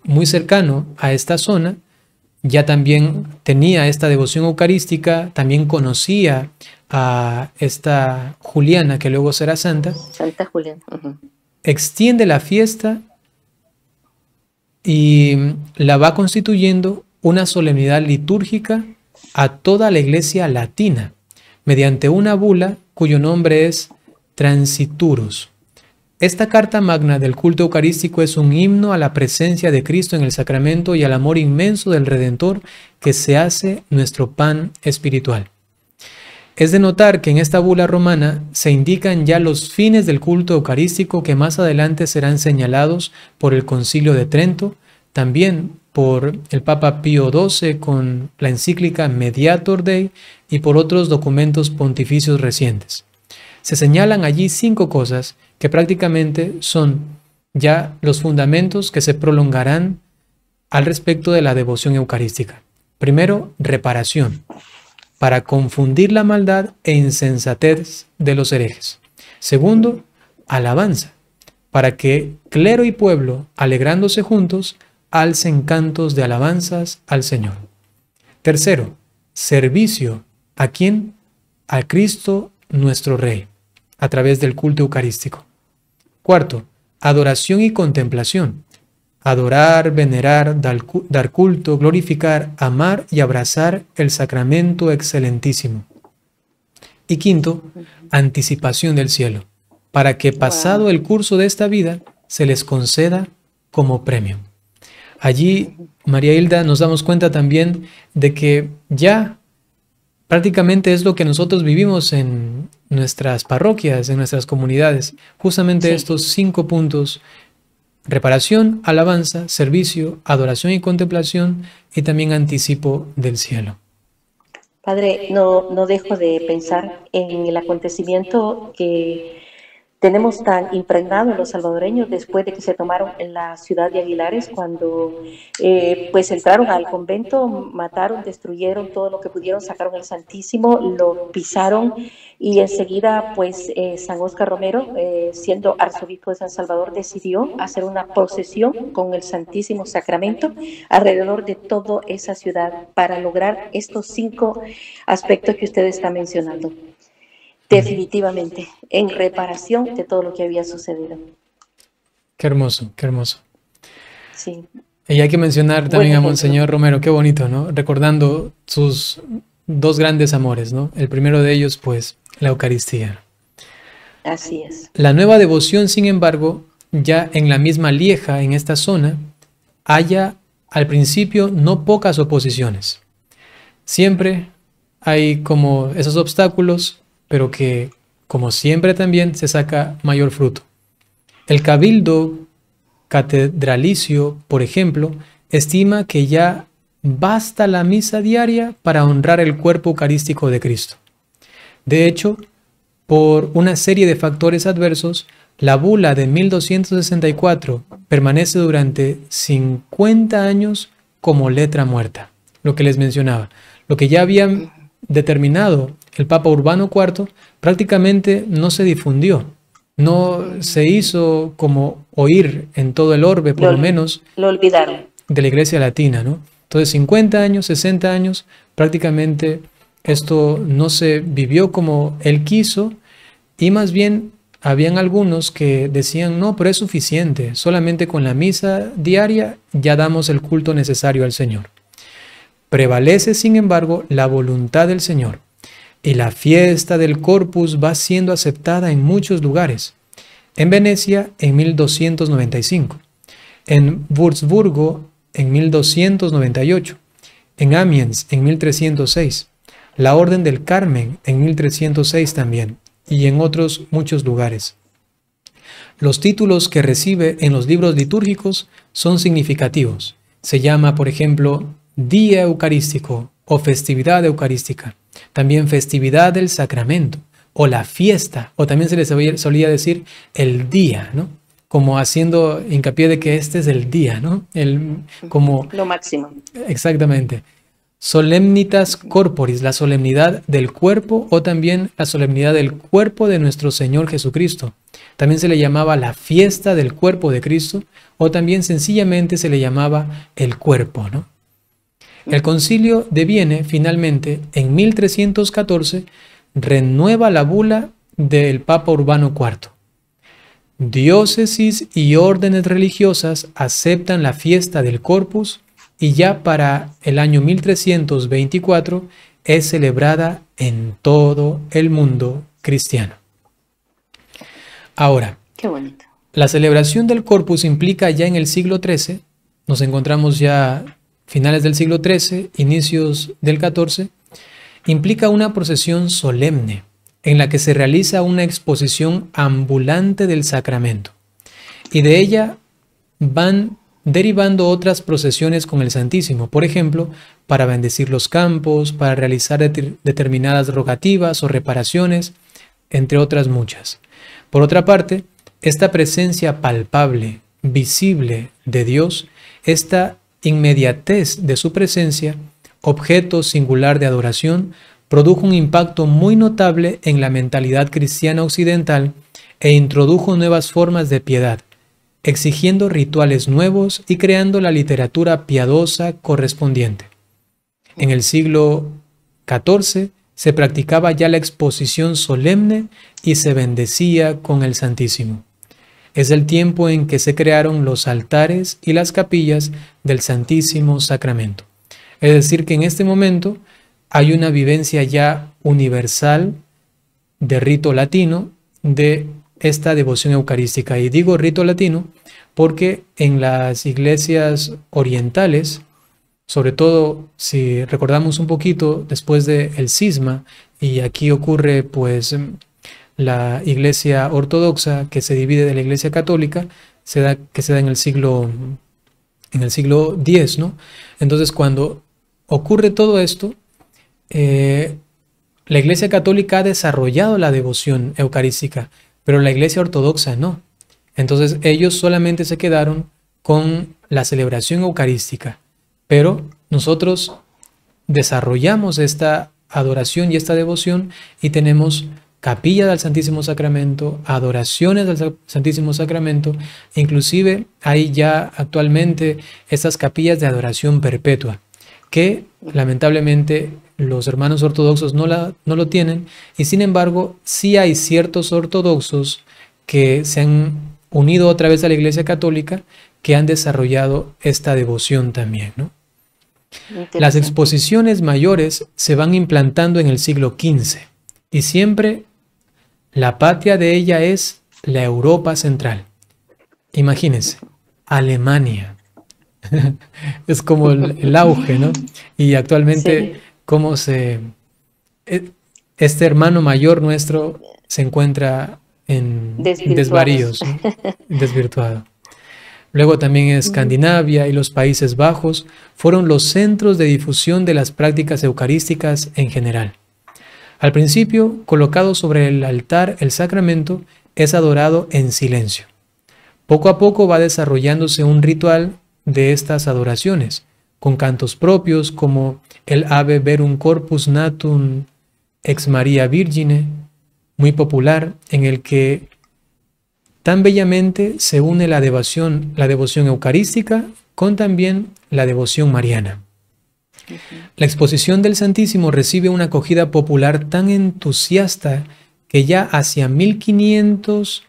muy cercano a esta zona, ya también tenía esta devoción eucarística, también conocía a esta Juliana, que luego será santa. Santa Juliana. Extiende la fiesta y la va constituyendo una solemnidad litúrgica a toda la iglesia latina, mediante una bula cuyo nombre es Transiturus. Esta carta magna del culto eucarístico es un himno a la presencia de Cristo en el sacramento y al amor inmenso del Redentor que se hace nuestro pan espiritual. Es de notar que en esta bula romana se indican ya los fines del culto eucarístico que más adelante serán señalados por el Concilio de Trento, también por el Papa Pío XII con la encíclica Mediator Dei y por otros documentos pontificios recientes. Se señalan allí 5 cosas que prácticamente son ya los fundamentos que se prolongarán al respecto de la devoción eucarística. Primero, reparación, para confundir la maldad e insensatez de los herejes. Segundo, alabanza, para que clero y pueblo, alegrándose juntos, alcen cantos de alabanzas al Señor. Tercero, servicio. ¿A quién? A Cristo nuestro Rey, a través del culto eucarístico. Cuarto, adoración y contemplación. Adorar, venerar, dar culto, glorificar, amar y abrazar el sacramento excelentísimo. Y quinto, anticipación del cielo, para que pasado el curso de esta vida se les conceda como premio. Allí, María Hilda, nos damos cuenta también de que ya prácticamente es lo que nosotros vivimos en nuestras parroquias, en nuestras comunidades. Justamente estos 5 puntos: reparación, alabanza, servicio, adoración y contemplación, y también anticipo del cielo. Padre, no dejo de pensar en el acontecimiento que tenemos tan impregnado en los salvadoreños después de que se tomaron en la ciudad de Aguilares, cuando pues entraron al convento, mataron, destruyeron todo lo que pudieron, sacaron el Santísimo, lo pisaron, y enseguida pues San Óscar Romero, siendo arzobispo de San Salvador, decidió hacer una procesión con el Santísimo Sacramento alrededor de toda esa ciudad para lograr estos 5 aspectos que usted está mencionando. Definitivamente, en reparación de todo lo que había sucedido. Qué hermoso, qué hermoso. Sí. Y hay que mencionar también a Monseñor Romero, qué bonito, ¿no? Recordando sus 2 grandes amores, ¿no? El primero de ellos, pues, la Eucaristía. Así es. La nueva devoción, sin embargo, ya en la misma Lieja, en esta zona, haya al principio no pocas oposiciones. Siempre hay como esos obstáculos, pero que, como siempre, también se saca mayor fruto. El Cabildo Catedralicio, por ejemplo, estima que ya basta la misa diaria para honrar el cuerpo eucarístico de Cristo. De hecho, por una serie de factores adversos, la bula de 1264 permanece durante 50 años como letra muerta. Lo que les mencionaba, lo que ya habían determinado el Papa Urbano IV prácticamente no se difundió, no se hizo como oír en todo el orbe, por lo menos, lo olvidaron, de la Iglesia Latina, ¿no? Entonces 50 años, 60 años, prácticamente esto no se vivió como él quiso, y más bien habían algunos que decían, no, pero es suficiente, solamente con la misa diaria ya damos el culto necesario al Señor. Prevalece, sin embargo, la voluntad del Señor, y la fiesta del Corpus va siendo aceptada en muchos lugares. En Venecia, en 1295, en Wurzburgo, en 1298, en Amiens, en 1306, la Orden del Carmen, en 1306 también, y en otros muchos lugares. Los títulos que recibe en los libros litúrgicos son significativos. Se llama, por ejemplo, Día Eucarístico o Festividad Eucarística, también Festividad del Sacramento, o la fiesta, o también se les solía decir el día, ¿no? Como haciendo hincapié de que este es el día, ¿no? Como lo máximo. Exactamente. Solemnitas Corporis, la solemnidad del cuerpo, o también la solemnidad del cuerpo de nuestro Señor Jesucristo. También se le llamaba la fiesta del cuerpo de Cristo, o también sencillamente se le llamaba el cuerpo, ¿no? El Concilio de Vienne, finalmente, en 1314, renueva la bula del Papa Urbano IV. Diócesis y órdenes religiosas aceptan la fiesta del Corpus, y ya para el año 1324 es celebrada en todo el mundo cristiano. Ahora, qué bonito. La celebración del Corpus implica ya en el siglo XIII, nos encontramos ya finales del siglo XIII, inicios del XIV, implica una procesión solemne en la que se realiza una exposición ambulante del sacramento, y de ella van derivando otras procesiones con el Santísimo, por ejemplo, para bendecir los campos, para realizar determinadas rogativas o reparaciones, entre otras muchas. Por otra parte, esta presencia palpable, visible de Dios, esta inmediatez de su presencia, objeto singular de adoración, produjo un impacto muy notable en la mentalidad cristiana occidental e introdujo nuevas formas de piedad, exigiendo rituales nuevos y creando la literatura piadosa correspondiente. En el siglo XIV se practicaba ya la exposición solemne y se bendecía con el Santísimo. Es el tiempo en que se crearon los altares y las capillas del Santísimo Sacramento. Es decir, que en este momento hay una vivencia ya universal de rito latino de esta devoción eucarística. Y digo rito latino porque en las iglesias orientales, sobre todo si recordamos un poquito después del cisma, y aquí ocurre pues la iglesia ortodoxa que se divide de la iglesia católica, que se da en el siglo X, ¿no? Entonces cuando ocurre todo esto, la iglesia católica ha desarrollado la devoción eucarística, pero la iglesia ortodoxa no. Entonces ellos solamente se quedaron con la celebración eucarística, pero nosotros desarrollamos esta adoración y esta devoción y tenemos capilla del Santísimo Sacramento, adoraciones del Santísimo Sacramento, inclusive hay ya actualmente estas capillas de adoración perpetua, que lamentablemente los hermanos ortodoxos no lo tienen, y sin embargo sí hay ciertos ortodoxos que se han unido otra vez a la Iglesia Católica que han desarrollado esta devoción también, ¿no? Las exposiciones mayores se van implantando en el siglo XV y siempre la patria de ella es la Europa Central. Imagínense, Alemania. Es como el auge, ¿no? Y actualmente, sí, cómo este hermano mayor nuestro se encuentra en desvaríos, ¿no? Desvirtuado. Luego también Escandinavia y los Países Bajos fueron los centros de difusión de las prácticas eucarísticas en general. Al principio, colocado sobre el altar, el sacramento es adorado en silencio. Poco a poco va desarrollándose un ritual de estas adoraciones, con cantos propios como el Ave Verum Corpus Natum ex Maria Virgine, muy popular, en el que tan bellamente se une la devoción eucarística con también la devoción mariana. La exposición del Santísimo recibe una acogida popular tan entusiasta que ya hacia 1500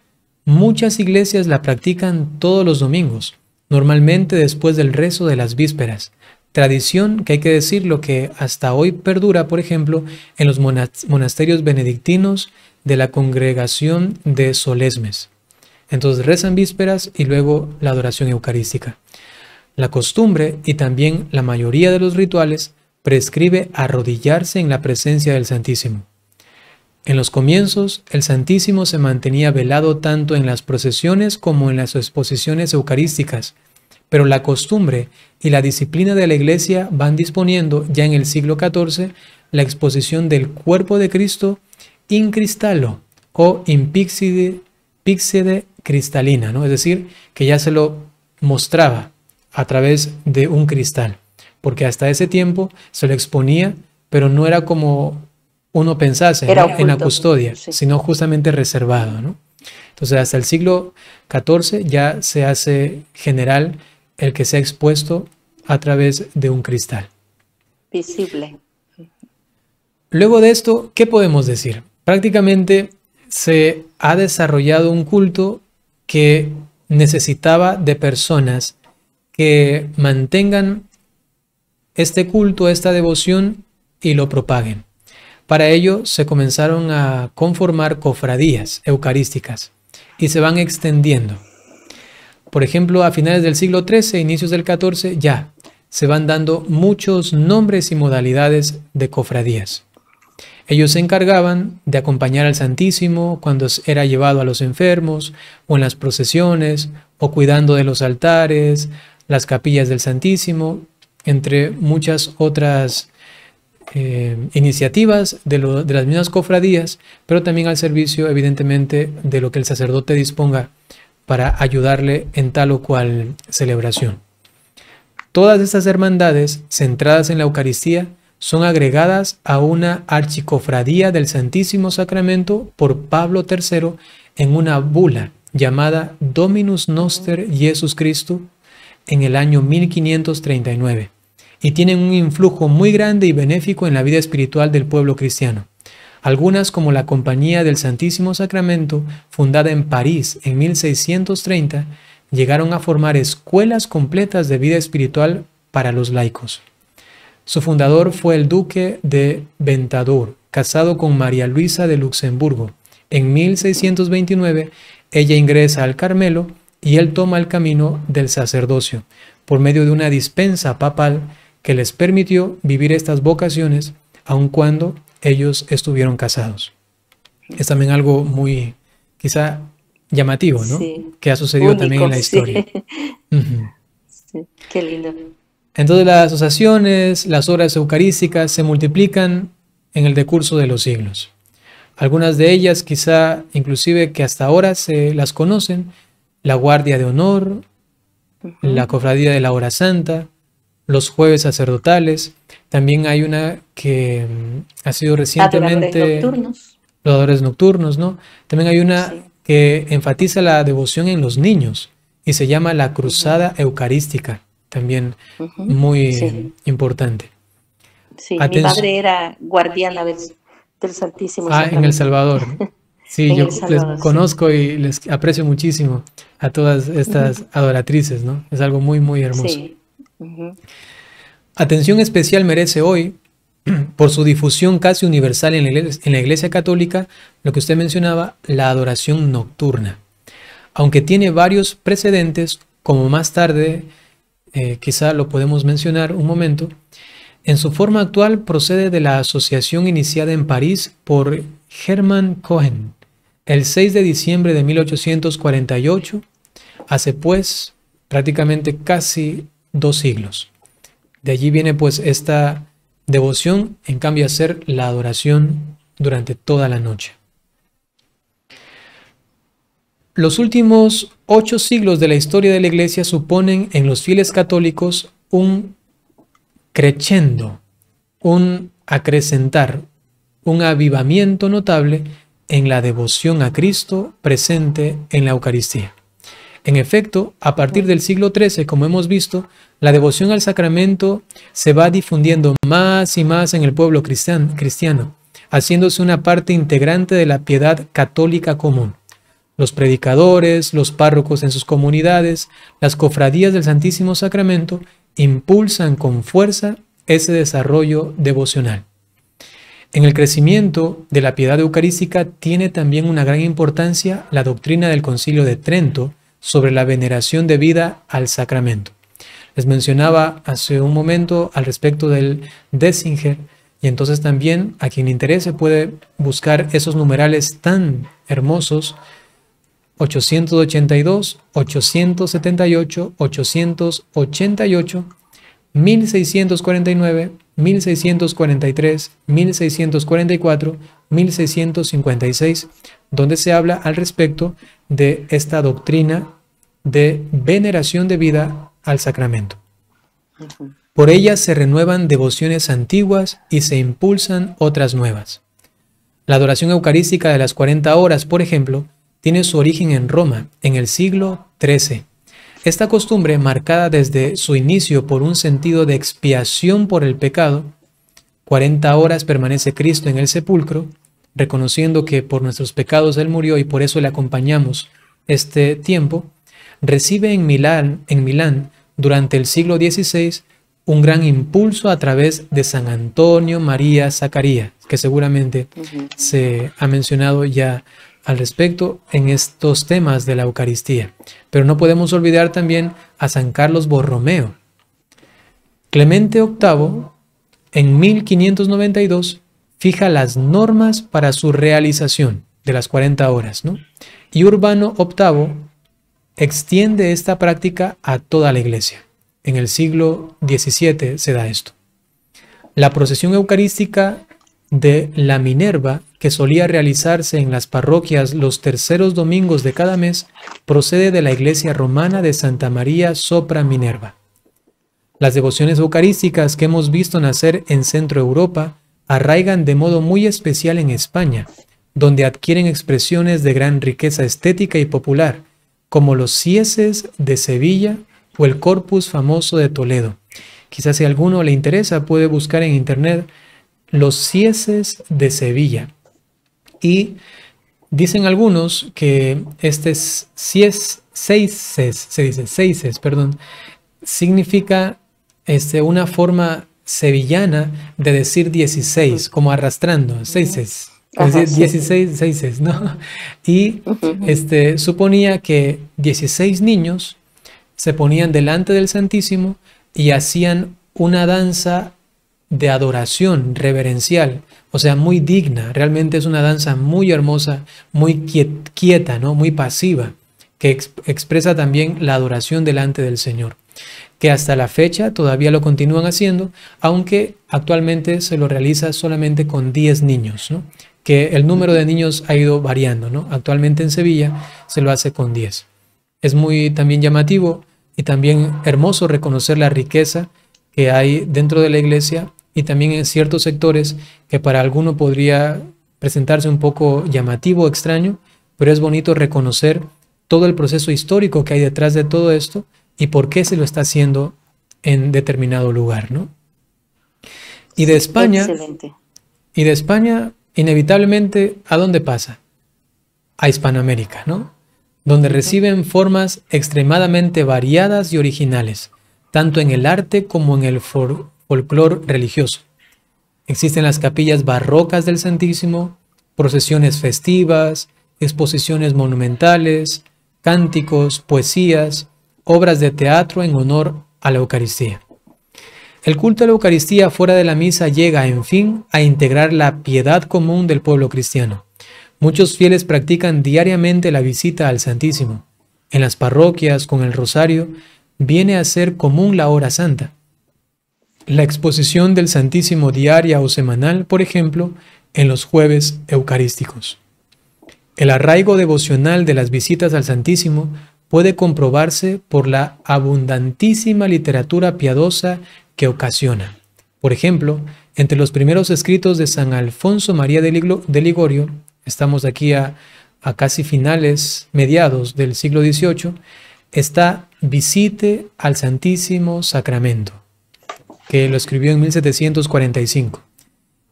muchas iglesias la practican todos los domingos, normalmente después del rezo de las vísperas. Tradición que hay que decirlo que hasta hoy perdura, por ejemplo, en los monasterios benedictinos de la congregación de Solesmes. Entonces rezan vísperas y luego la adoración eucarística. La costumbre y también la mayoría de los rituales prescribe arrodillarse en la presencia del Santísimo. En los comienzos, el Santísimo se mantenía velado tanto en las procesiones como en las exposiciones eucarísticas, pero la costumbre y la disciplina de la Iglesia van disponiendo ya en el siglo XIV la exposición del cuerpo de Cristo in cristallo o in pixide cristalina, ¿no? Es decir, que ya se lo mostraba a través de un cristal, porque hasta ese tiempo se lo exponía, pero no era como uno pensase, ¿no?, en la custodia, sí, sino justamente reservado, ¿no? Entonces hasta el siglo XIV ya se hace general el que sea expuesto a través de un cristal. Visible. Luego de esto, ¿qué podemos decir? Prácticamente se ha desarrollado un culto que necesitaba de personas que mantengan este culto, esta devoción y lo propaguen. Para ello se comenzaron a conformar cofradías eucarísticas y se van extendiendo. Por ejemplo, a finales del siglo XIII, inicios del XIV, ya se van dando muchos nombres y modalidades de cofradías. Ellos se encargaban de acompañar al Santísimo cuando era llevado a los enfermos, o en las procesiones, o cuidando de los altares, las capillas del Santísimo, entre muchas otras iniciativas de las mismas cofradías, pero también al servicio, evidentemente, de lo que el sacerdote disponga para ayudarle en tal o cual celebración. Todas estas hermandades centradas en la Eucaristía son agregadas a una archicofradía del Santísimo Sacramento por Pablo III en una bula llamada Dominus Noster Jesus Christus en el año 1539, y tienen un influjo muy grande y benéfico en la vida espiritual del pueblo cristiano. Algunas, como la Compañía del Santísimo Sacramento, fundada en París en 1630, llegaron a formar escuelas completas de vida espiritual para los laicos. Su fundador fue el duque de Ventadour, casado con María Luisa de Luxemburgo. En 1629, ella ingresa al Carmelo y él toma el camino del sacerdocio, por medio de una dispensa papal que les permitió vivir estas vocaciones, aun cuando ellos estuvieron casados. Es también algo muy, quizá, llamativo, ¿no? Sí. Que ha sucedido Único, también en la historia. sí. Sí, qué lindo. Entonces las asociaciones, las horas eucarísticas se multiplican en el decurso de los siglos. Algunas de ellas quizá inclusive que hasta ahora se las conocen: la Guardia de Honor, la Cofradía de la Hora Santa, los Jueves Sacerdotales. También hay una que ha sido recientemente... Adoradores nocturnos. Los adoradores nocturnos, ¿no? También hay una Sí. que enfatiza la devoción en los niños y se llama la Cruzada Eucarística, también muy Sí. importante. Sí, mi padre era guardiana del Santísimo Sacramento. En El Salvador. Sí, En yo El Salvador, les sí. conozco y les aprecio muchísimo a todas estas adoratrices, ¿no? Es algo muy, muy hermoso. Sí. Atención especial merece hoy, por su difusión casi universal en la Iglesia Católica, lo que usted mencionaba, la adoración nocturna. Aunque tiene varios precedentes, como más tarde quizá lo podemos mencionar un momento, en su forma actual procede de la asociación iniciada en París por Hermann Cohen el 6 de diciembre de 1848, hace pues prácticamente casi 2 siglos. De allí viene pues esta devoción, en cambio a ser la adoración durante toda la noche. Los últimos 8 siglos de la historia de la Iglesia suponen en los fieles católicos un crescendo, un acrecentar, un avivamiento notable en la devoción a Cristo presente en la Eucaristía. En efecto, a partir del siglo XIII, como hemos visto, la devoción al sacramento se va difundiendo más y más en el pueblo cristiano, haciéndose una parte integrante de la piedad católica común. Los predicadores, los párrocos en sus comunidades, las cofradías del Santísimo Sacramento impulsan con fuerza ese desarrollo devocional. En el crecimiento de la piedad eucarística tiene también una gran importancia la doctrina del Concilio de Trento sobre la veneración debida al sacramento. Les mencionaba hace un momento al respecto del Dessinger, y entonces también a quien le interese puede buscar esos numerales tan hermosos: 882, 878, 888, 1649, 1643, 1644, 1656, donde se habla al respecto de esta doctrina de veneración debida al sacramento. Por ella se renuevan devociones antiguas y se impulsan otras nuevas. La adoración eucarística de las 40 horas, por ejemplo, tiene su origen en Roma, en el siglo XIII. Esta costumbre, marcada desde su inicio por un sentido de expiación por el pecado, 40 horas permanece Cristo en el sepulcro, reconociendo que por nuestros pecados Él murió y por eso le acompañamos este tiempo, recibe en Milán, durante el siglo XVI, un gran impulso a través de San Antonio María Zaccaria, que seguramente se ha mencionado ya al respecto en estos temas de la Eucaristía. Pero no podemos olvidar también a San Carlos Borromeo. Clemente VIII, en 1592, fija las normas para su realización de las 40 horas, ¿no? Y Urbano VIII extiende esta práctica a toda la Iglesia. En el siglo XVII se da esto. La procesión eucarística de la Minerva, que solía realizarse en las parroquias los terceros domingos de cada mes, procede de la iglesia romana de Santa María sopra Minerva. Las devociones eucarísticas que hemos visto nacer en Centro Europa arraigan de modo muy especial en España, donde adquieren expresiones de gran riqueza estética y popular, como los cieses de Sevilla o el corpus famoso de Toledo. Quizás si a alguno le interesa puede buscar en internet los cieses de Sevilla. Y dicen algunos que este seises, significa una forma sevillana de decir 16, como arrastrando, seises. Es decir, 16 seises, ¿no? Y suponía que 16 niños se ponían delante del Santísimo y hacían una danza de adoración reverencial, o sea, muy digna. Realmente es una danza muy hermosa, muy quieta, ¿no? Muy pasiva, que expresa también la adoración delante del Señor, que hasta la fecha todavía lo continúan haciendo, aunque actualmente se lo realiza solamente con 10 niños, ¿no? Que el número de niños ha ido variando, ¿no? Actualmente en Sevilla se lo hace con 10. Es muy también llamativo y también hermoso reconocer la riqueza que hay dentro de la iglesia y también en ciertos sectores que para alguno podría presentarse un poco llamativo o extraño, pero es bonito reconocer todo el proceso histórico que hay detrás de todo esto y por qué se lo está haciendo en determinado lugar, ¿no? Y de España, excelente. Y de España, inevitablemente, ¿a dónde pasa? A Hispanoamérica, ¿no? Donde reciben formas extremadamente variadas y originales, tanto en el arte como en el folclore religioso. Existen las capillas barrocas del Santísimo, procesiones festivas, exposiciones monumentales, cánticos, poesías, obras de teatro en honor a la Eucaristía. El culto a la Eucaristía fuera de la misa llega, en fin, a integrar la piedad común del pueblo cristiano. Muchos fieles practican diariamente la visita al Santísimo. En las parroquias, con el rosario, viene a ser común la hora santa. La exposición del Santísimo diaria o semanal, por ejemplo, en los jueves eucarísticos. El arraigo devocional de las visitas al Santísimo puede comprobarse por la abundantísima literatura piadosa que ocasiona. Por ejemplo, entre los primeros escritos de San Alfonso María de Ligorio, estamos aquí a casi mediados del siglo XVIII, está Visite al Santísimo Sacramento, que lo escribió en 1745.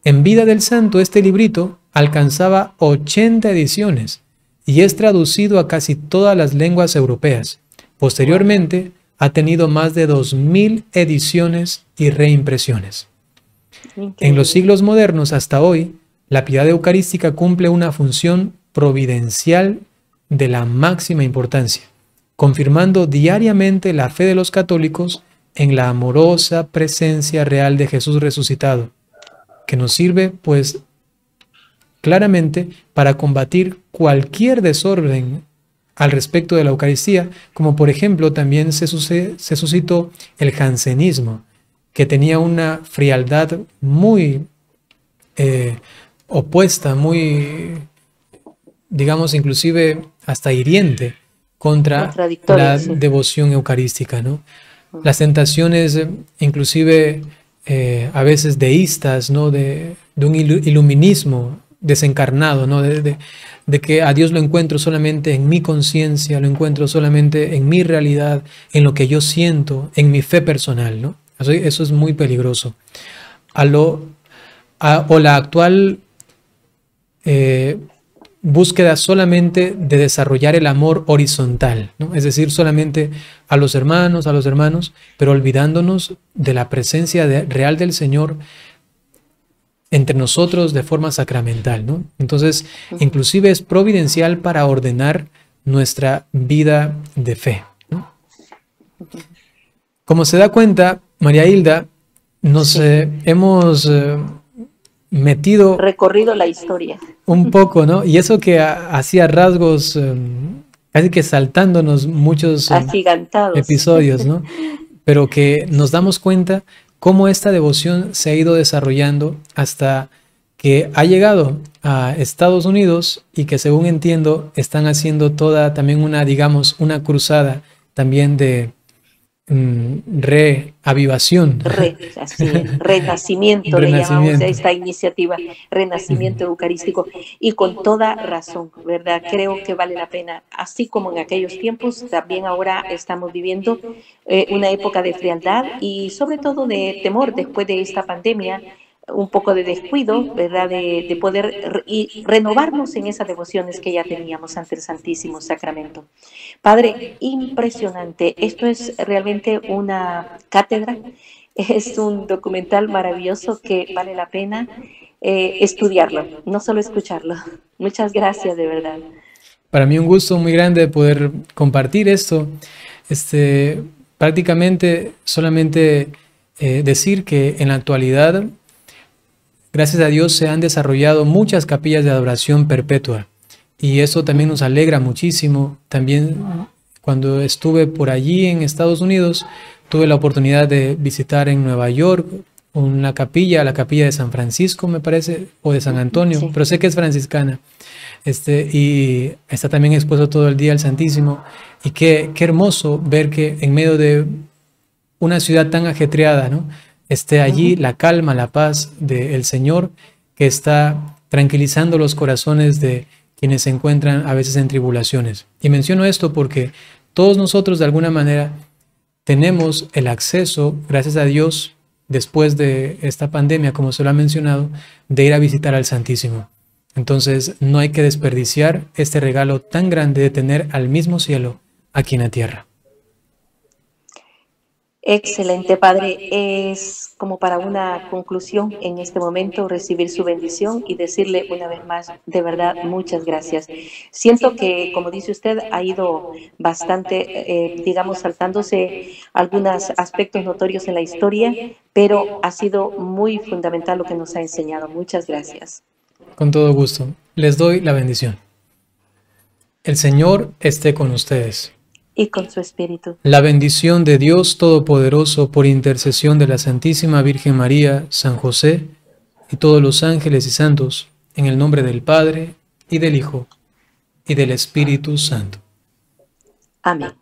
En vida del santo, este librito alcanzaba 80 ediciones y es traducido a casi todas las lenguas europeas. Posteriormente, ha tenido más de 2000 ediciones y reimpresiones. En los siglos modernos hasta hoy, la piedad eucarística cumple una función providencial de la máxima importancia, confirmando diariamente la fe de los católicos en la amorosa presencia real de Jesús resucitado, que nos sirve, pues, claramente para combatir cualquier desorden al respecto de la Eucaristía, como por ejemplo también se suscitó el jansenismo, que tenía una frialdad muy opuesta, muy, digamos, inclusive hasta hiriente contra la devoción eucarística, ¿no? Las tentaciones, inclusive a veces deístas, ¿no? De un iluminismo desencarnado, ¿no? De que a Dios lo encuentro solamente en mi conciencia, lo encuentro solamente en mi realidad, en lo que yo siento, en mi fe personal, ¿no? Eso es muy peligroso. O la actual búsqueda solamente de desarrollar el amor horizontal, ¿no? Es decir, solamente a los hermanos, pero olvidándonos de la presencia real del Señor entre nosotros de forma sacramental, ¿no? Entonces, inclusive es providencial para ordenar nuestra vida de fe, ¿no? Como se da cuenta, María Hilda, nos hemos recorrido la historia un poco, ¿no? Y eso que hacía rasgos, casi que saltándonos muchos episodios, ¿no? Pero que nos damos cuenta cómo esta devoción se ha ido desarrollando hasta que ha llegado a Estados Unidos y que, según entiendo, están haciendo toda también una, digamos, una cruzada también de reavivación. Renacimiento, le llamamos a esta iniciativa, renacimiento eucarístico, y con toda razón, ¿verdad? Creo que vale la pena, así como en aquellos tiempos, también ahora estamos viviendo una época de frialdad y sobre todo de temor después de esta pandemia, un poco de descuido, ¿verdad? De poder renovarnos en esas devociones que ya teníamos ante el Santísimo Sacramento. Padre, impresionante. Esto es realmente una cátedra, es un documental maravilloso que vale la pena estudiarlo, no solo escucharlo. Muchas gracias, de verdad. Para mí un gusto muy grande poder compartir esto. Prácticamente solamente decir que en la actualidad, gracias a Dios, se han desarrollado muchas capillas de adoración perpetua y eso también nos alegra muchísimo. También cuando estuve por allí en Estados Unidos, tuve la oportunidad de visitar en Nueva York una capilla, la capilla de San Francisco, me parece, o de San Antonio, sí, pero sé que es franciscana. Y está también expuesto todo el día al Santísimo. Y qué hermoso ver que en medio de una ciudad tan ajetreada, ¿no?, esté allí la calma, la paz del Señor, que está tranquilizando los corazones de quienes se encuentran a veces en tribulaciones. Y menciono esto porque todos nosotros de alguna manera tenemos el acceso, gracias a Dios, después de esta pandemia, como se lo ha mencionado, de ir a visitar al Santísimo. Entonces no hay que desperdiciar este regalo tan grande de tener al mismo cielo aquí en la tierra. Excelente, Padre. Es como para una conclusión en este momento recibir su bendición y decirle una vez más, de verdad, muchas gracias. Siento que, como dice usted, ha ido bastante, digamos, saltándose algunos aspectos notorios en la historia, pero ha sido muy fundamental lo que nos ha enseñado. Muchas gracias. Con todo gusto. Les doy la bendición. El Señor esté con ustedes. Y con su espíritu. La bendición de Dios Todopoderoso, por intercesión de la Santísima Virgen María, San José y todos los ángeles y santos, en el nombre del Padre, y del Hijo, y del Espíritu Santo. Amén.